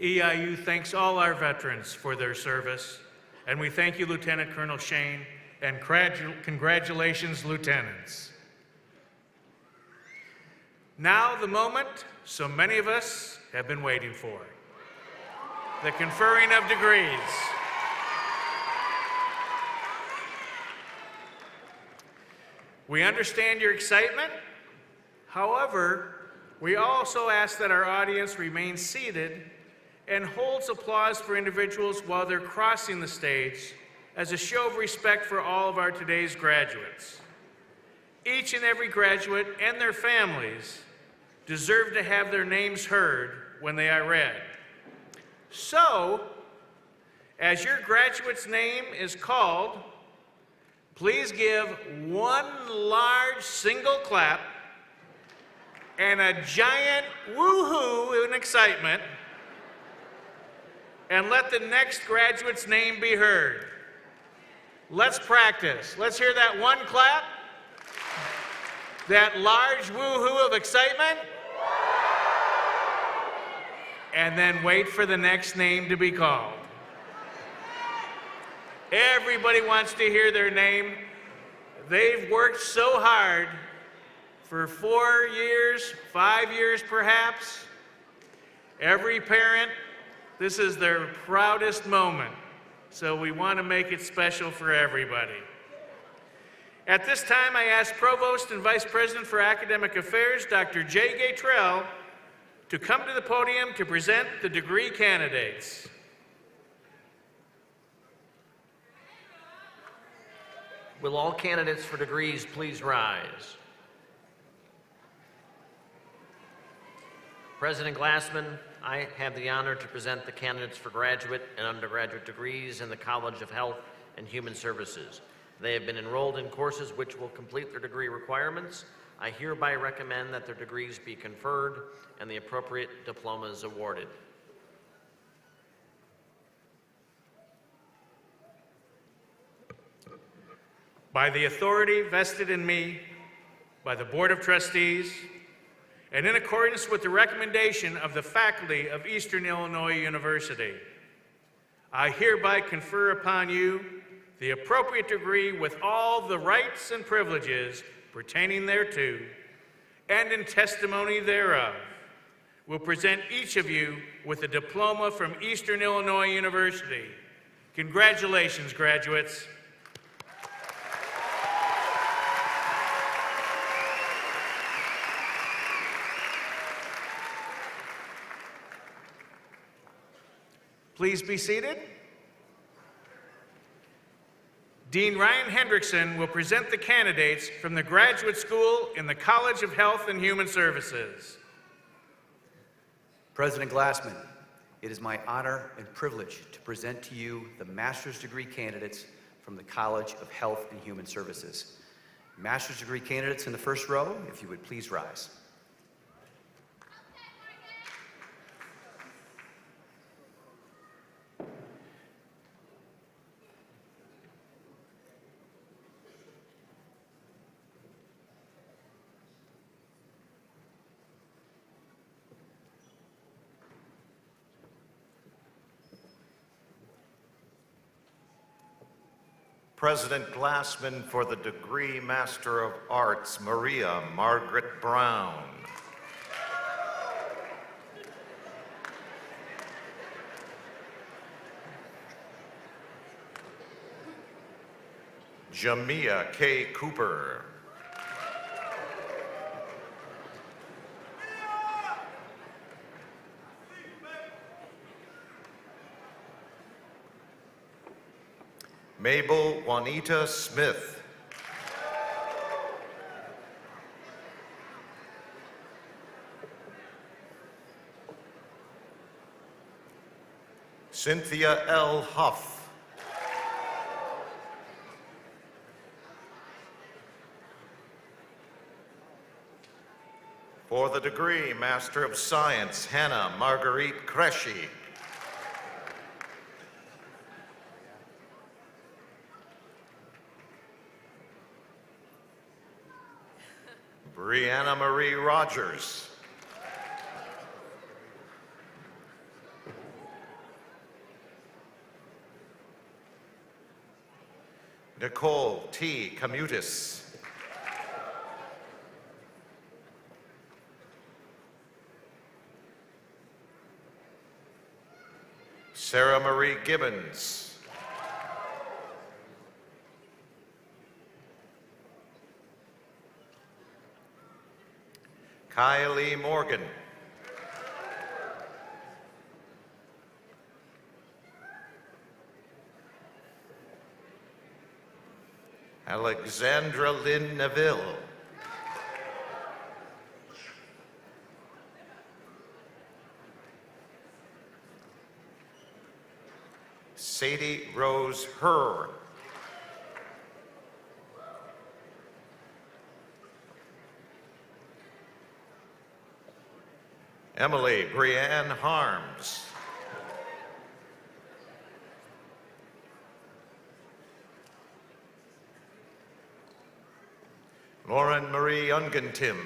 EIU thanks all our veterans for their service, and we thank you, Lieutenant Colonel Shane, and congratulations, lieutenants. Now the moment so many of us have been waiting for, the conferring of degrees. We understand your excitement. However, we also ask that our audience remain seated and holds applause for individuals while they're crossing the stage as a show of respect for all of our today's graduates. Each and every graduate and their families deserve to have their names heard when they are read. So, as your graduate's name is called, please give one large single clap and a giant woo-hoo in excitement, and let the next graduate's name be heard. Let's practice. Let's hear that one clap, that large woo-hoo of excitement, and then wait for the next name to be called. Everybody wants to hear their name. They've worked so hard for 4 years, 5 years perhaps. Every parent, this is their proudest moment, so we want to make it special for everybody. At this time, I ask Provost and Vice President for Academic Affairs, Dr. Jay Gatrell, to come to the podium to present the degree candidates. Will all candidates for degrees please rise? President Glassman, I have the honor to present the candidates for graduate and undergraduate degrees in the College of Health and Human Services. They have been enrolled in courses which will complete their degree requirements. I hereby recommend that their degrees be conferred and the appropriate diplomas awarded. By the authority vested in me by the Board of Trustees, and in accordance with the recommendation of the faculty of Eastern Illinois University, I hereby confer upon you the appropriate degree with all the rights and privileges pertaining thereto, and in testimony thereof, will present each of you with a diploma from Eastern Illinois University. Congratulations, graduates. Please be seated. Dean Ryan Hendrickson will present the candidates from the Graduate School in the College of Health and Human Services. President Glassman, it is my honor and privilege to present to you the master's degree candidates from the College of Health and Human Services. Master's degree candidates in the first row, if you would please rise. President Glassman for the degree Master of Arts, Maria Margaret Brown. Jamia K. Cooper. Mabel Juanita Smith. Cynthia L. Huff. For the degree Master of Science, Hannah Marguerite Kreshe. Brianna Marie Rogers. Nicole T. Commutis. Sarah Marie Gibbons. Kylie Morgan. Alexandra Lynn Neville. Sadie Rose Herr. Emily Brianne Harms. Lauren Marie Ungentim.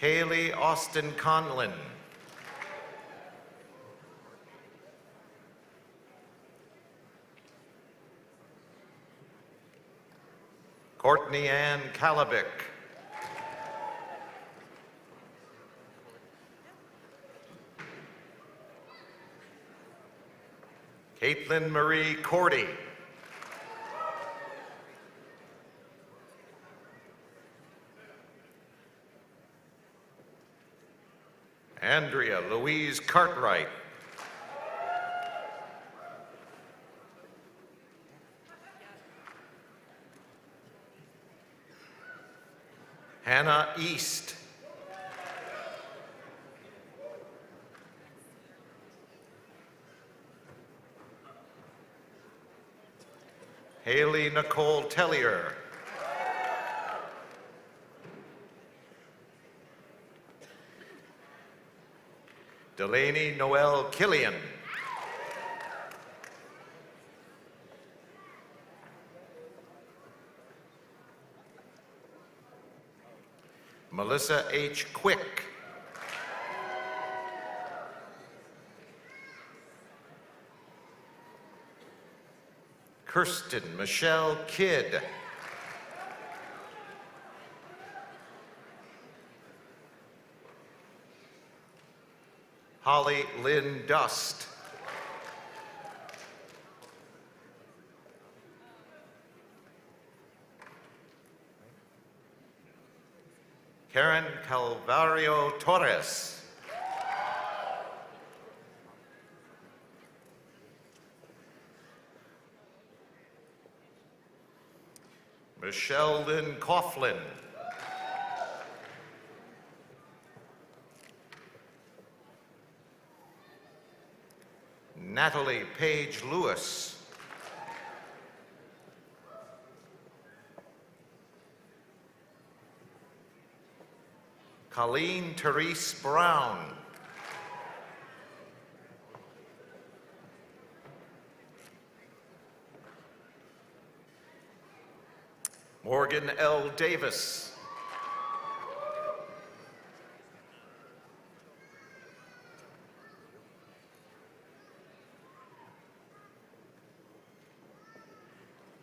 Kaylee Austin Conlin. Courtney Ann Kalabic. Caitlin Marie Cordy. Andrea Louise Cartwright. Hannah East. Haley Nicole Tellier. Delaney Noel Killian. Melissa H. Quick. Kirsten Michelle Kidd. Holly Lynn Dust. Karen Calvario Torres. Michelle Lynn Coughlin. Natalie Page Lewis. Colleen Therese Brown. Morgan L. Davis.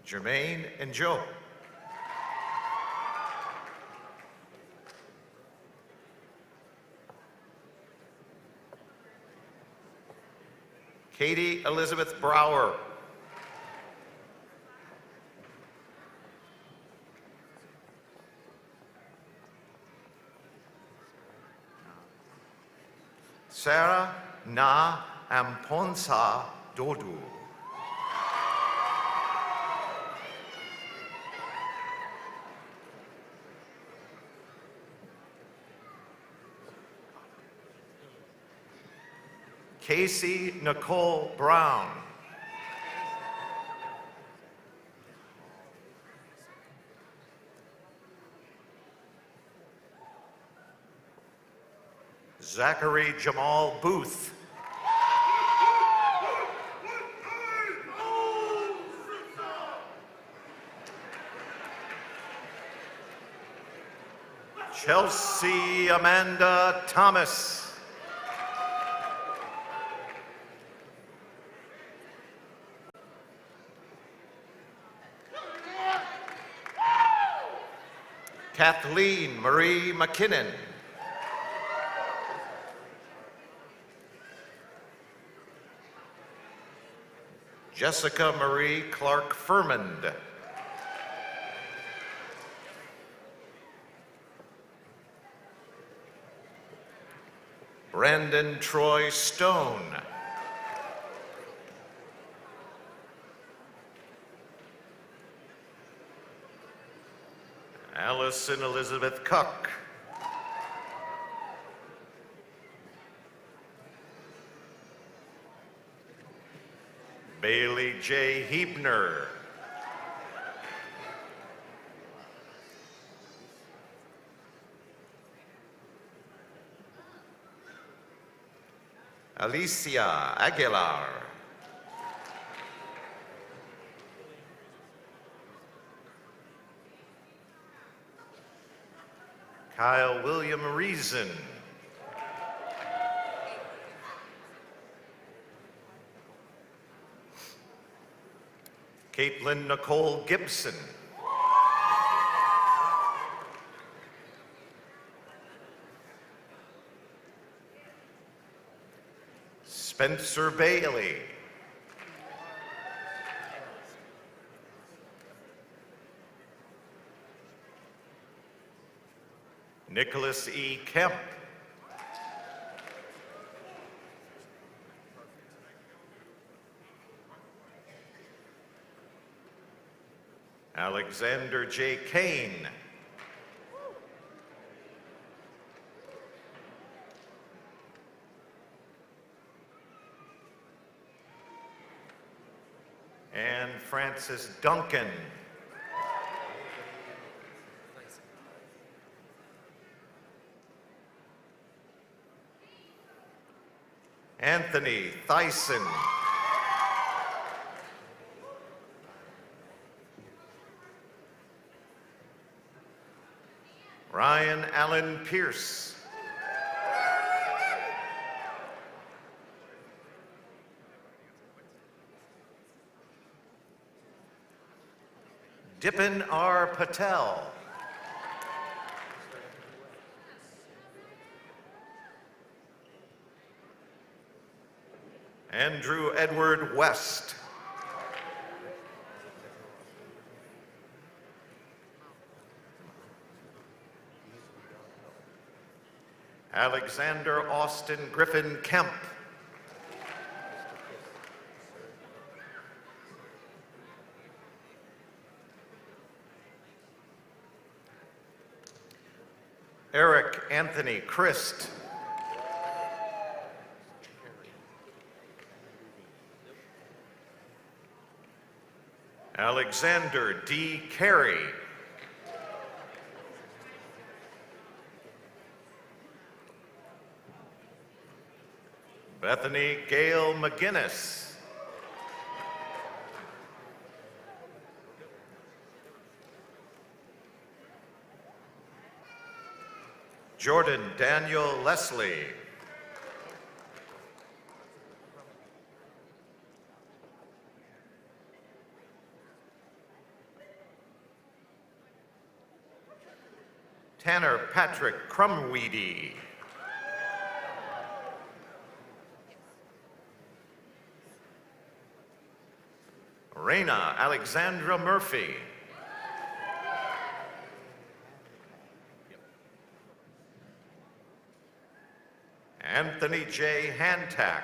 Jermaine and Joe. Katie Elizabeth Brower. Sarah Na Amponsa Dodu. Casey Nicole Brown. Zachary Jamal Booth. Chelsea Amanda Thomas. Kathleen Marie McKinnon. Jessica Marie Clark Furmond. Brandon Troy Stone. Allison Elizabeth Cuck. Bailey J. Hebner. Alicia Aguilar. Kyle William Reason. Caitlin Nicole Gibson. Spencer Bailey. Nicholas E. Kemp. Alexander J. Kane. And Francis Duncan. Anthony Thyssen. Ryan Allen Pierce. Dipin R. Patel. Andrew Edward West. Alexander Austin Griffin Kemp. Eric Anthony Christ. Alexander D. Carey. Bethany Gail McGinnis. Jordan Daniel Leslie. Tanner Patrick Crumweedy. Raina Alexandra Murphy. Anthony J. Hantack.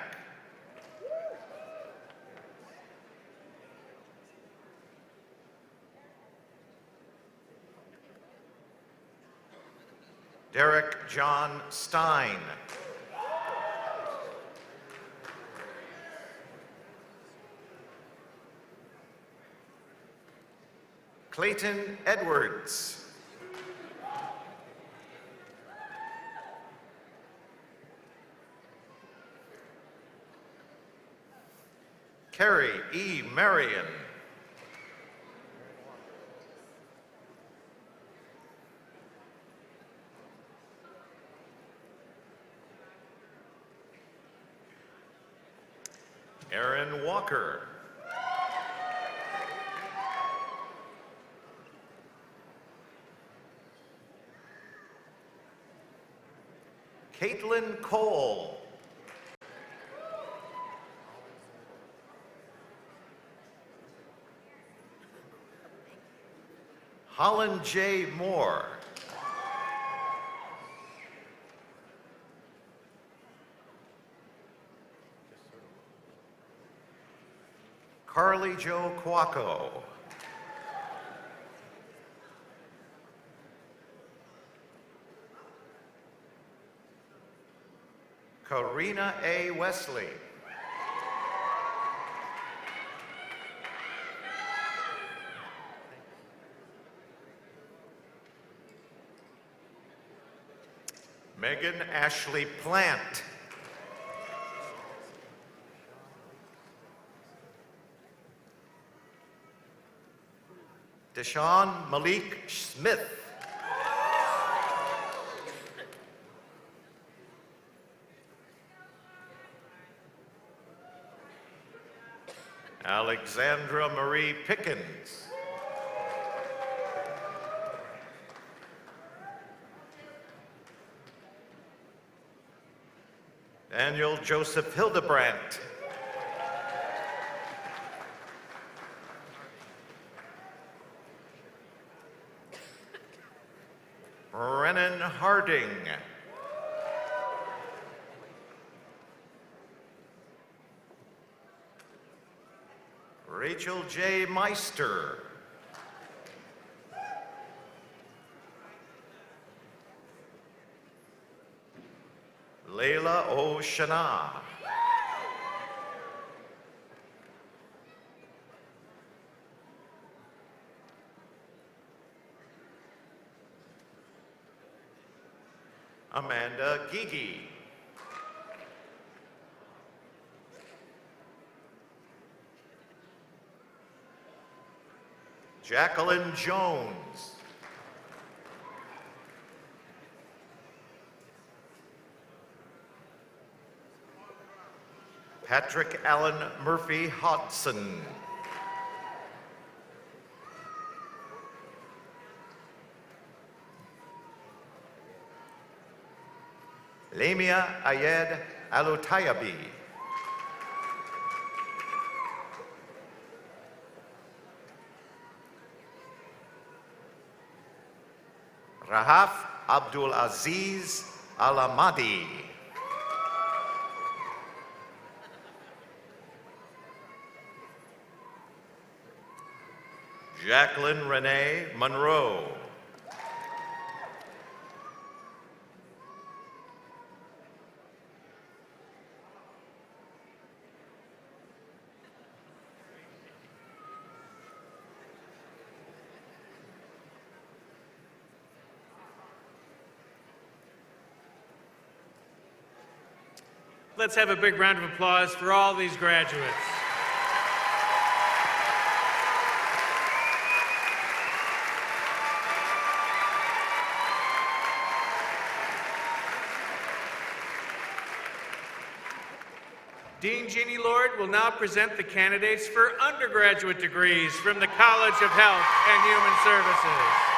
Derek John Stein. Clayton Edwards. Carrie E. Marion. Aaron Walker. Caitlin Cole. Holland J. Moore. Carly Jo Quaco. Karina A. Wesley. Megan Ashley Plant. Deshaun Malik Smith. Alexandra Marie Pickens. Daniel Joseph Hildebrandt. Brennan Harding. Rachel J. Meister. Layla O. Shana. Amanda Gigi. Jacqueline Jones. Patrick Allen Murphy Hodson. Lamia Ayed Alutayabi. Rahaf Abdul Aziz Alamadi. Jacqueline Renee Monroe. Let's have a big round of applause for all these graduates. Dean Jeannie Lord will now present the candidates for undergraduate degrees from the College of Health and Human Services.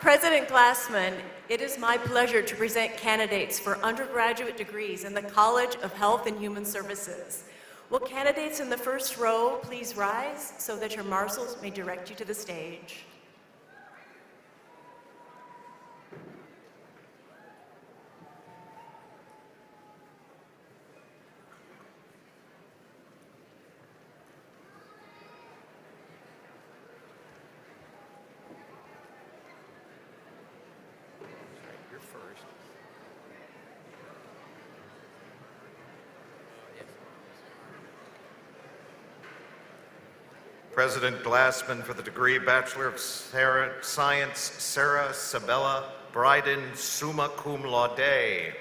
President Glassman, it is my pleasure to present candidates for undergraduate degrees in the College of Health and Human Services. Will candidates in the first row please rise so that your marshals may direct you to the stage? President Glassman for the degree Bachelor of Science, Sarah Sabella Bryden, summa cum laude.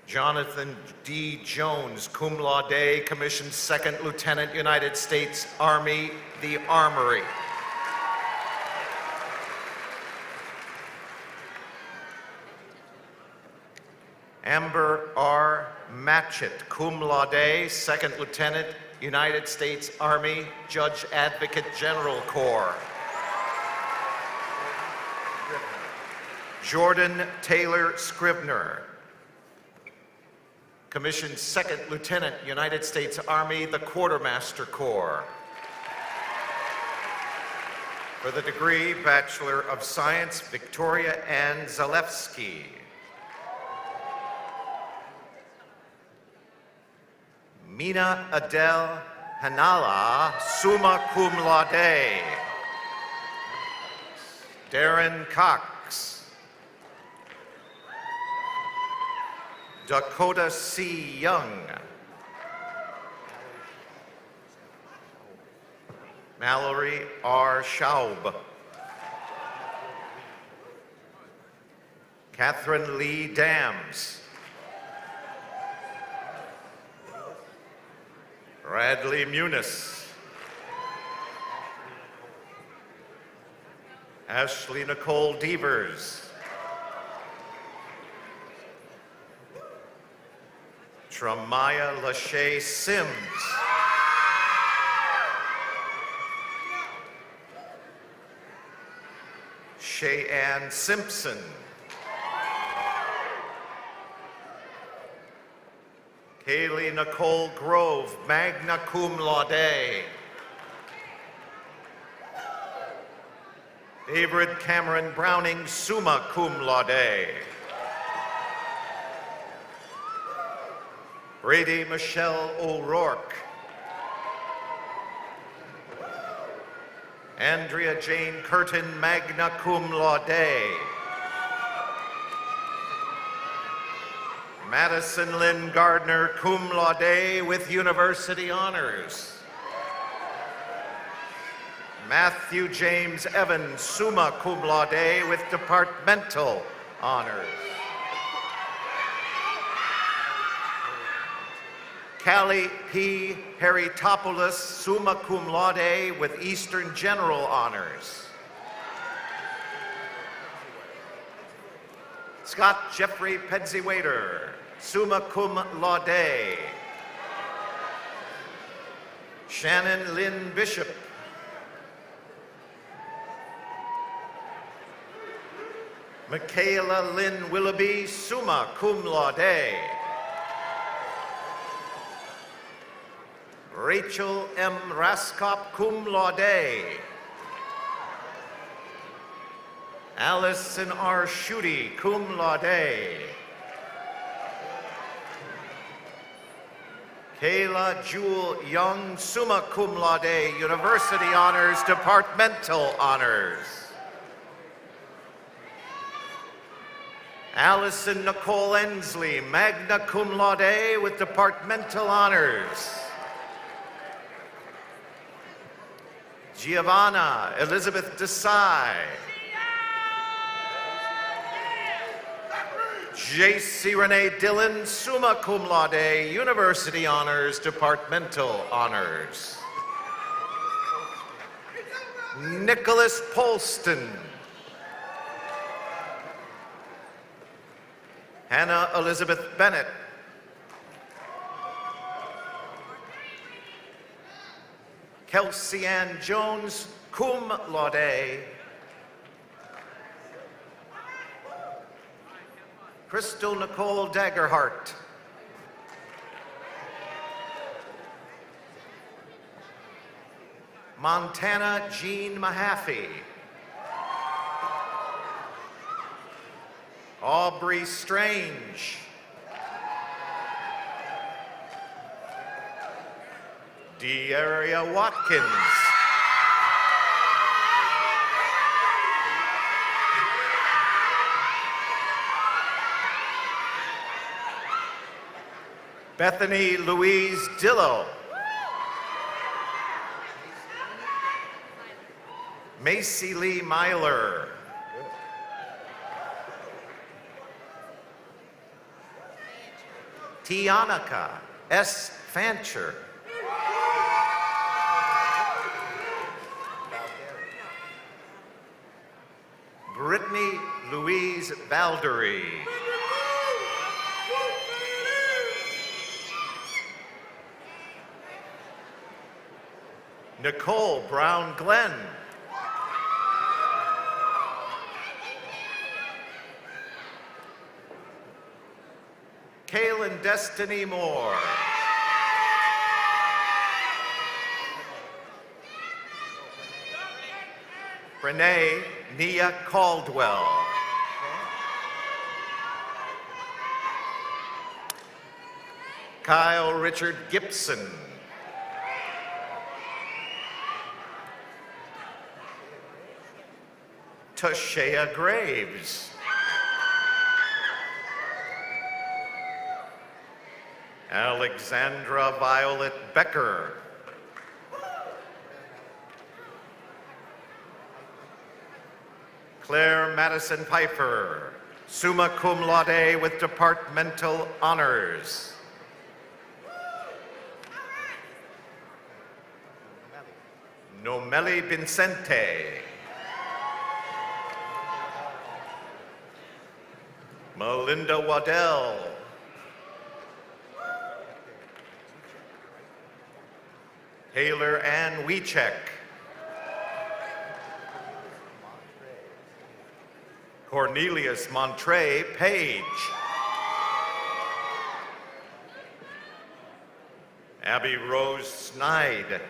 Jonathan D. Jones, cum laude, commissioned Second Lieutenant, United States Army, the Armory. Amber R. Matchett, cum laude, Second Lieutenant, United States Army, Judge Advocate General Corps. Jordan Taylor Scribner, commissioned Second Lieutenant, United States Army, the Quartermaster Corps. For the degree Bachelor of Science, Victoria Ann Zalewski. Mina Adele Hanala, summa cum laude. Darren Cox. Dakota C. Young. Mallory R. Schaub. Catherine Lee Dams. Bradley Muniz. Ashley Nicole Devers. Tramaya Lachey Sims. Shayann Simpson. Kaylee Nicole Grove, magna cum laude. David Cameron Browning, summa cum laude. Brady Michelle O'Rourke. Andrea Jane Curtin, magna cum laude. Madison Lynn Gardner, cum laude with university honors. Matthew James Evans, summa cum laude with departmental honors. Callie P. Haritopoulos, summa cum laude with Eastern General honors. Scott Jeffrey Pedzi-Wader, summa cum laude. Shannon Lynn Bishop. Michaela Lynn Willoughby, summa cum laude. Rachel M. Raskop, cum laude. Allison R. Schutte, cum laude. Kayla Jewel Young, summa cum laude, university honors, departmental honors. Allison Nicole Ensley, magna cum laude with departmental honors. Giovanna Elizabeth Desai. J.C. Renee Dillon, summa cum laude, university honors, departmental honors. Nicholas Polston. Hannah Elizabeth Bennett. Kelsey Ann Jones, cum laude. Crystal Nicole Daggerhart. Montana Jean Mahaffey. Aubrey Strange. Dearia Watkins. Bethany Louise Dillow. Macy Lee Myler. Tianica S. Fancher. Brittany Louise Baldery. Nicole Brown Glenn. Kaylin Destiny Moore. Renee Nia Caldwell. Kyle Richard Gibson. Tashea Graves. Alexandra Violet Becker. Claire Madison Piper, Summa cum laude with departmental honors. Nomeli Vincente. Melinda Waddell. Taylor Ann Wiechek. Cornelius Montre Page. Abby Rose Snide.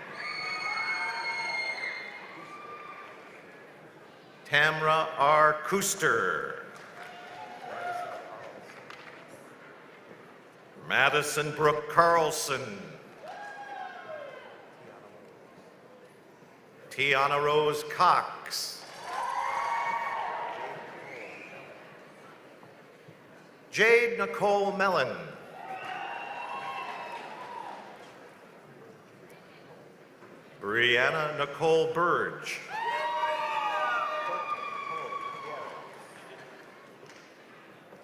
Tamra R. Kuster. Madison Brooke Carlson. Tiana Rose Cox. Jade Nicole Mellon. Brianna Nicole Burge.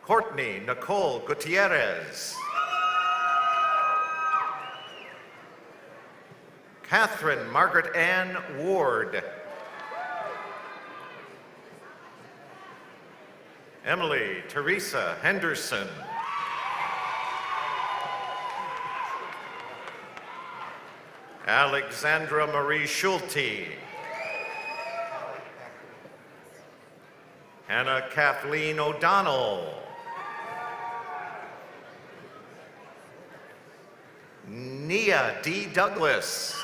Courtney Nicole Gutierrez. Catherine Margaret Ann Ward. Emily Teresa Henderson. Alexandra Marie Schulte. Hannah Kathleen O'Donnell. Nia D. Douglas.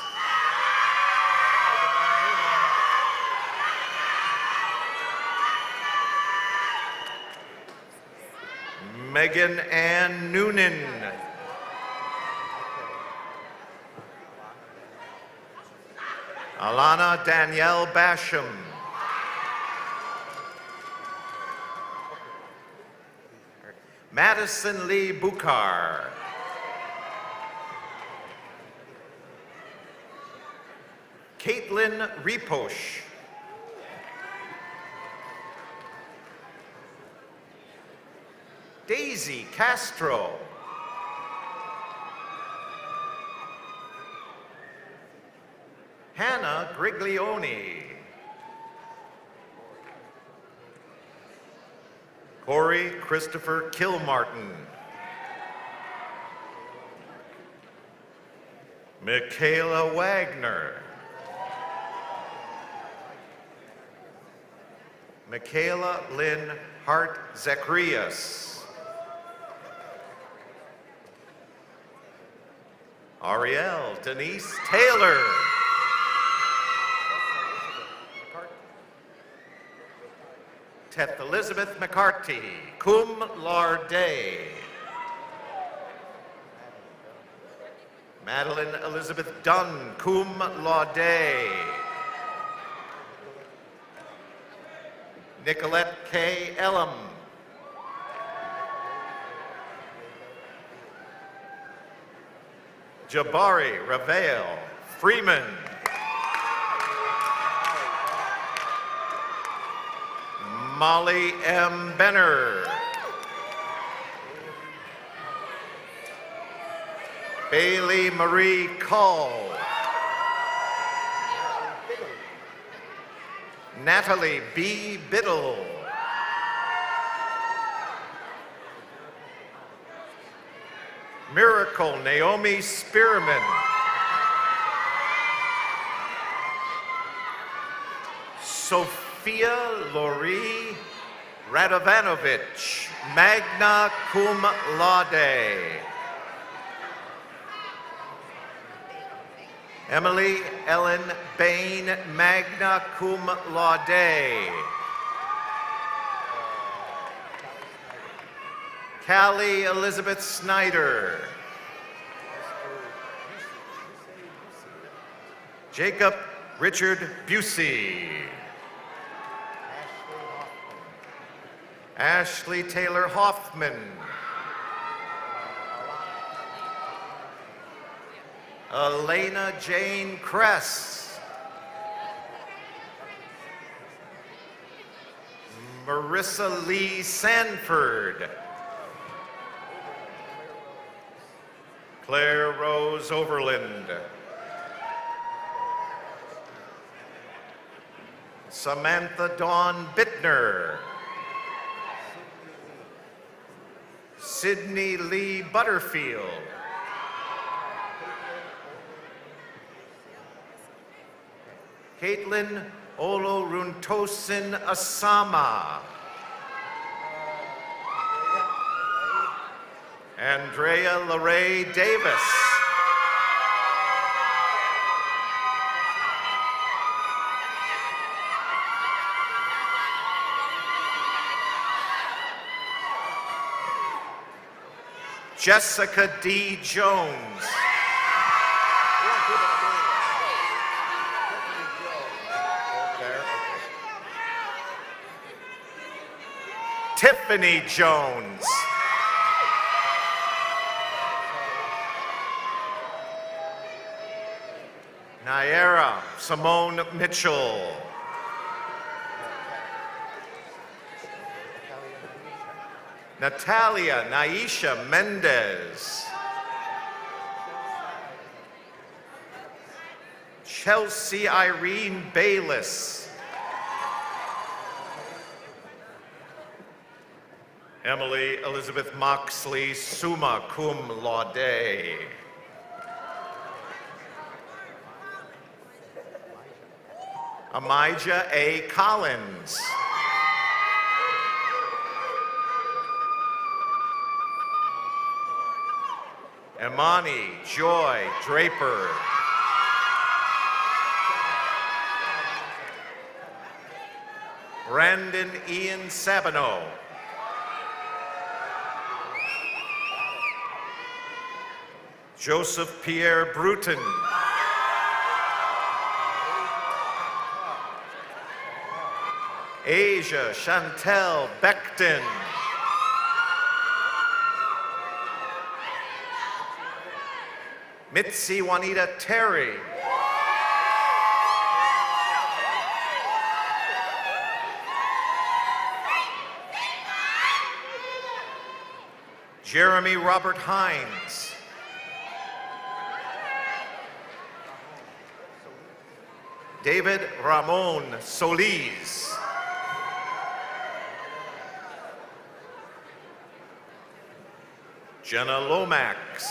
Megan Ann Noonan. Alana Danielle Basham. Madison Lee Bukhar. Caitlin Riposh. Daisy Castro. Hannah Griglione. Corey Christopher Kilmartin. Michaela Wagner. Michaela Lynn Hart Zacharias. Ariel Denise Taylor. Teth Elizabeth McCarty, cum laude. Madeline Elizabeth Dunn, cum laude. Nicolette K. Elam. Jabari Ravel Freeman. Molly M. Benner. Bailey Marie Call. Natalie B. Biddle. Miracle Naomi Spearman. Sophia Lori Radovanovich, magna cum laude. Emily Ellen Bain, magna cum laude. Callie Elizabeth Snyder. Jacob Richard Busey. Ashley Taylor Hoffman. Elena Jane Kress. Marissa Lee Sanford. Claire Rose Overland. Samantha Dawn Bittner. Sydney Lee Butterfield. Caitlin Oloruntosin Asama. Andrea LaRae Davis. Jessica D. Jones. Tiffany Jones. Naira Simone Mitchell. Natalia Naisha Mendez. Chelsea Irene Bayless. Emily Elizabeth Moxley, summa cum laude. Amijah A. Collins. Imani Joy Draper. Brandon Ian Sabino. Joseph Pierre Bruton. Asia Chantel Beckton. Mitzi Juanita Terry. Jeremy Robert Hines. David Ramon Solis. Jenna Lomax.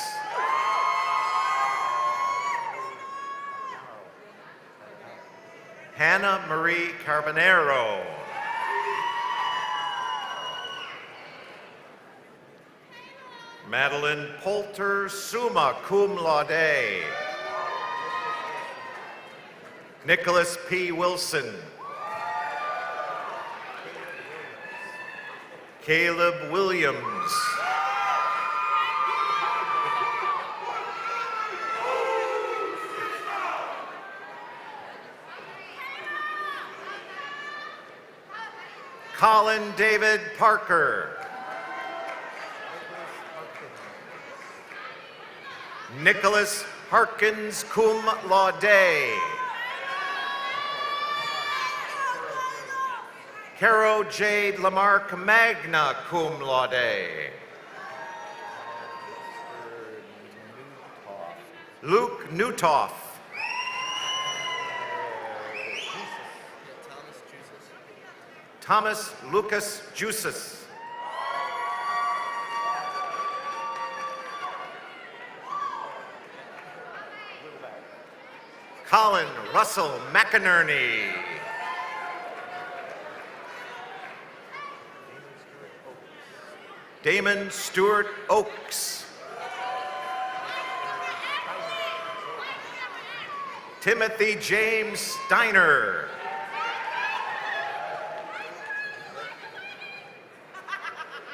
Hannah Marie Carbonero. Madeline Poulter, summa cum laude. Nicholas P. Wilson. Caleb Williams. Colin David Parker. Nicholas Harkins, cum laude. Caro Jade Lamarck, magna cum laude. Luke Newtoff. Thomas Lucas Jusis. Colin Russell McInerney. Damon Stewart Oakes. Timothy James Steiner.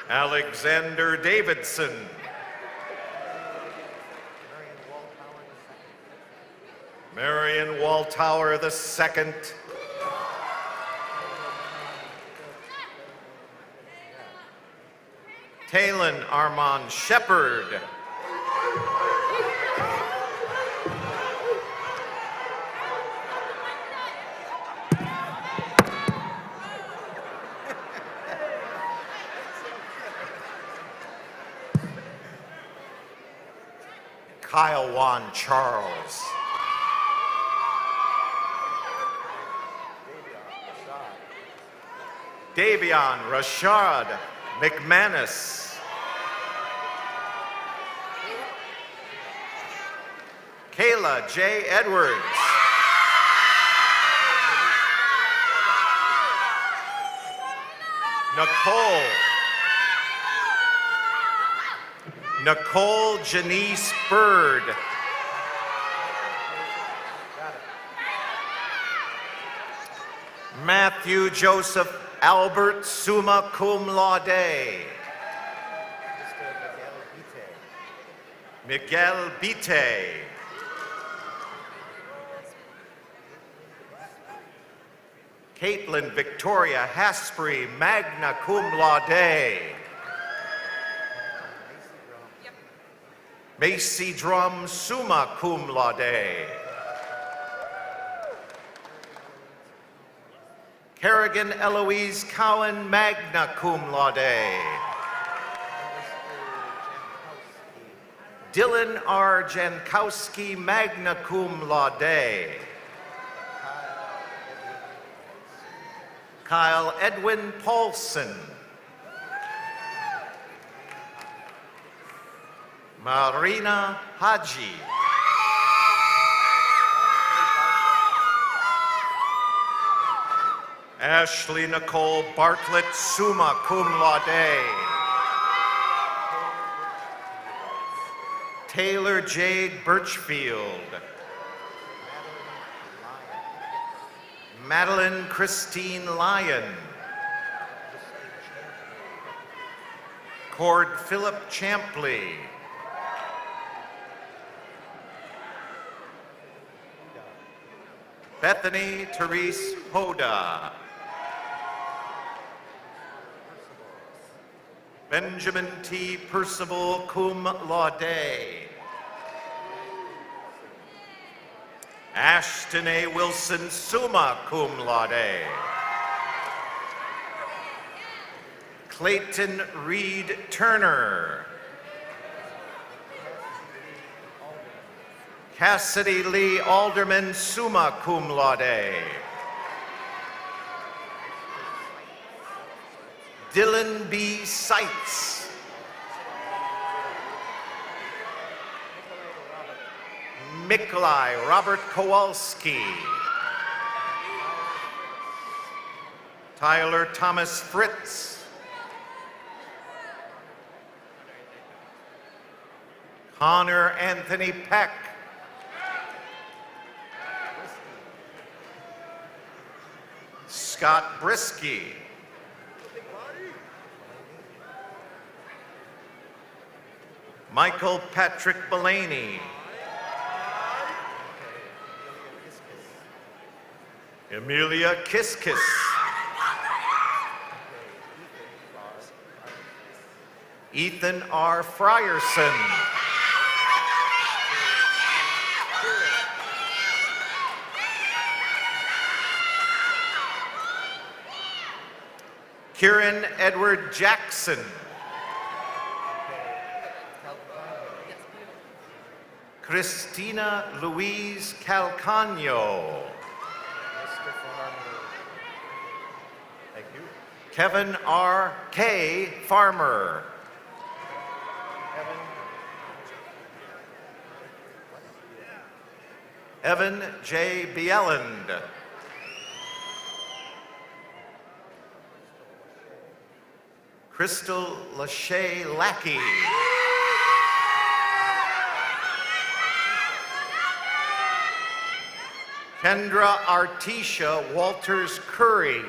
Alexander Davidson. Marion Waltower II. Talon Armand Shepard. Kyle Juan Charles. Davion Rashad McManus. Kayla J. Edwards. Nicole Janice Bird. Matthew Joseph Albert, summa cum laude. Miguel Bite. Caitlin Victoria Haspri, magna cum laude. Macy Drum, summa cum laude. Kerrigan Eloise Cowan, magna cum laude. Dylan R. Jankowski, magna cum laude. Kyle Edwin Paulson. Marina Haji. Ashley Nicole Bartlett, summa cum laude. Taylor Jade Birchfield. Madeline Christine Lyon. Cord Philip Champley. Bethany Therese Hoda. Benjamin T. Percival, cum laude. Ashton A. Wilson, summa cum laude. Clayton Reed Turner. Cassidy Lee Alderman, summa cum laude. Dylan B. Seitz. Mikolai Robert Kowalski. Tyler Thomas Fritz. Connor Anthony Peck. Scott Brisky. Michael Patrick Belaney. Amelia Kiskis. Ethan R. Frierson. Kieran Edward Jackson. Christina Louise Calcano. Thank you. Kevin R. K. Farmer. Evan J. Bieland. Crystal Lachey Lackey. Kendra Artisha Walters Curry.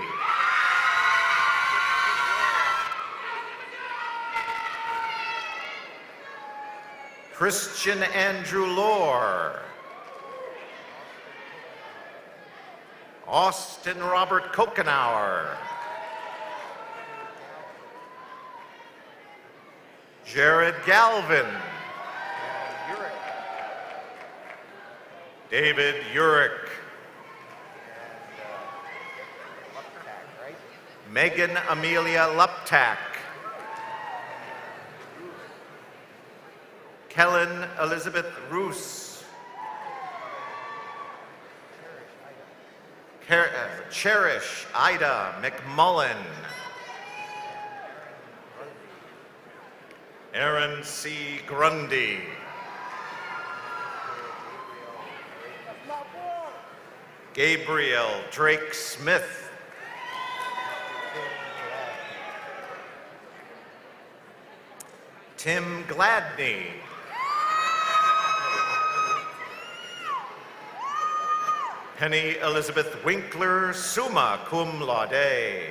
Christian Andrew Lohr. Austin Robert Kokenauer. Jared Galvin. David Urick. Megan Amelia Luptak. Kellen Elizabeth Roos. Cherish Ida McMullen. Aaron C. Grundy. Gabriel Drake Smith. Tim Gladney. Penny Elizabeth Winkler, summa cum laude.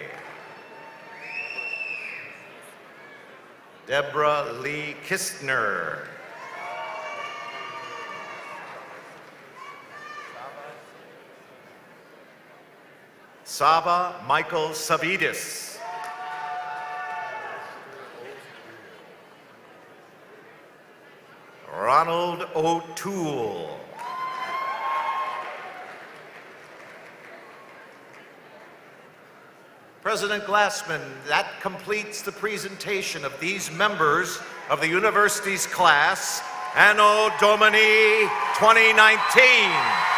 Deborah Lee Kistner. Saba Michael Savidis. Ronald O'Toole. President Glassman, that completes the presentation of these members of the university's class, Anno Domini 2019.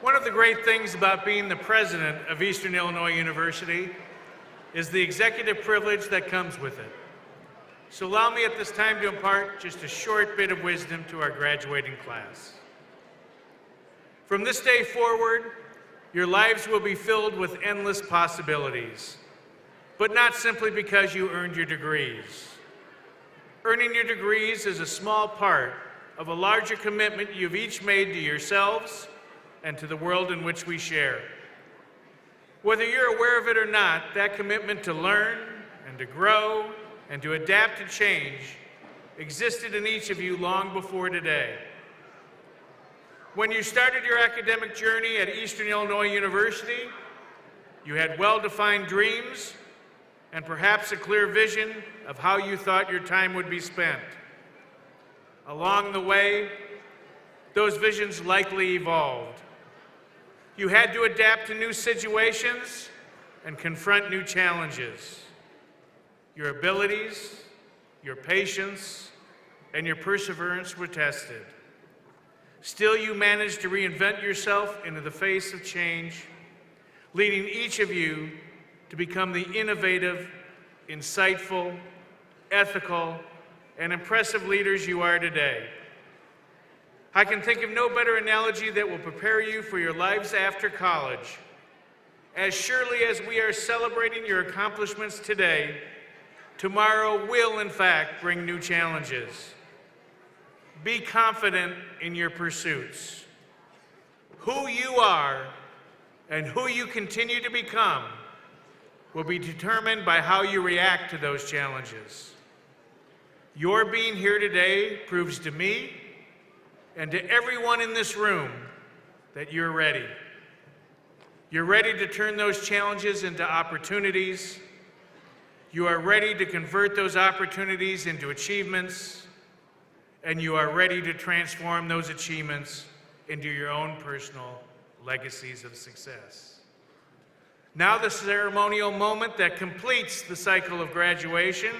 One of the great things about being the president of Eastern Illinois University is the executive privilege that comes with it. So allow me at this time to impart just a short bit of wisdom to our graduating class. From this day forward, your lives will be filled with endless possibilities, but not simply because you earned your degrees. Earning your degrees is a small part of a larger commitment you've each made to yourselves and to the world in which we share. Whether you're aware of it or not, that commitment to learn and to grow and to adapt to change existed in each of you long before today. When you started your academic journey at Eastern Illinois University, you had well-defined dreams and perhaps a clear vision of how you thought your time would be spent. Along the way, those visions likely evolved. You had to adapt to new situations and confront new challenges. Your abilities, your patience, and your perseverance were tested. Still, you managed to reinvent yourself into the face of change, leading each of you to become the innovative, insightful, ethical, and impressive leaders you are today. I can think of no better analogy that will prepare you for your lives after college. As surely as we are celebrating your accomplishments today, tomorrow will in fact bring new challenges. Be confident in your pursuits. Who you are and who you continue to become will be determined by how you react to those challenges. Your being here today proves to me and to everyone in this room that you're ready. You're ready to turn those challenges into opportunities. You are ready to convert those opportunities into achievements, and you are ready to transform those achievements into your own personal legacies of success. Now the ceremonial moment that completes the cycle of graduation.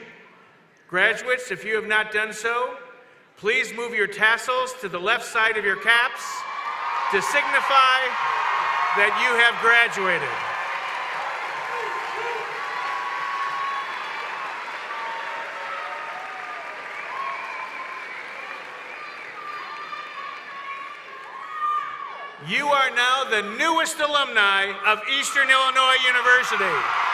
Graduates, if you have not done so, please move your tassels to the left side of your caps to signify that you have graduated. You are now the newest alumni of Eastern Illinois University.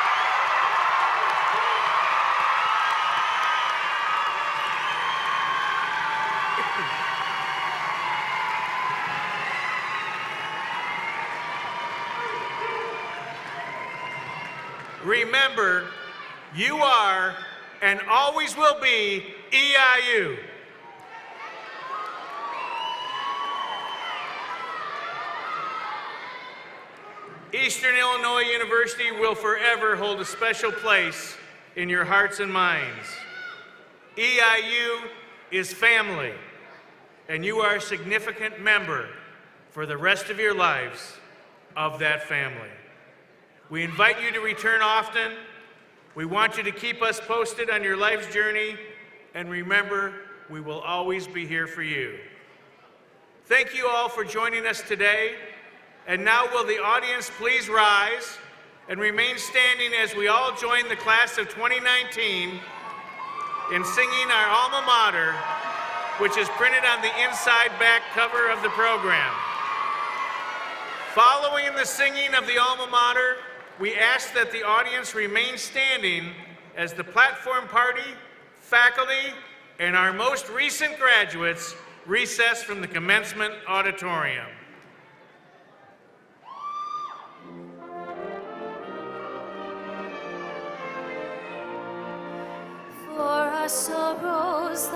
remember, you are and always will be EIU. Eastern Illinois University will forever hold a special place in your hearts and minds. EIU is family, and you are a significant member for the rest of your lives of that family. We invite you to return often. We want you to keep us posted on your life's journey, and remember, we will always be here for you. Thank you all for joining us today. And now will the audience please rise and remain standing as we all join the class of 2019 in singing our alma mater, which is printed on the inside back cover of the program. Following the singing of the alma mater, we ask that the audience remain standing as the platform party, faculty, and our most recent graduates recess from the commencement auditorium. For our sorrows,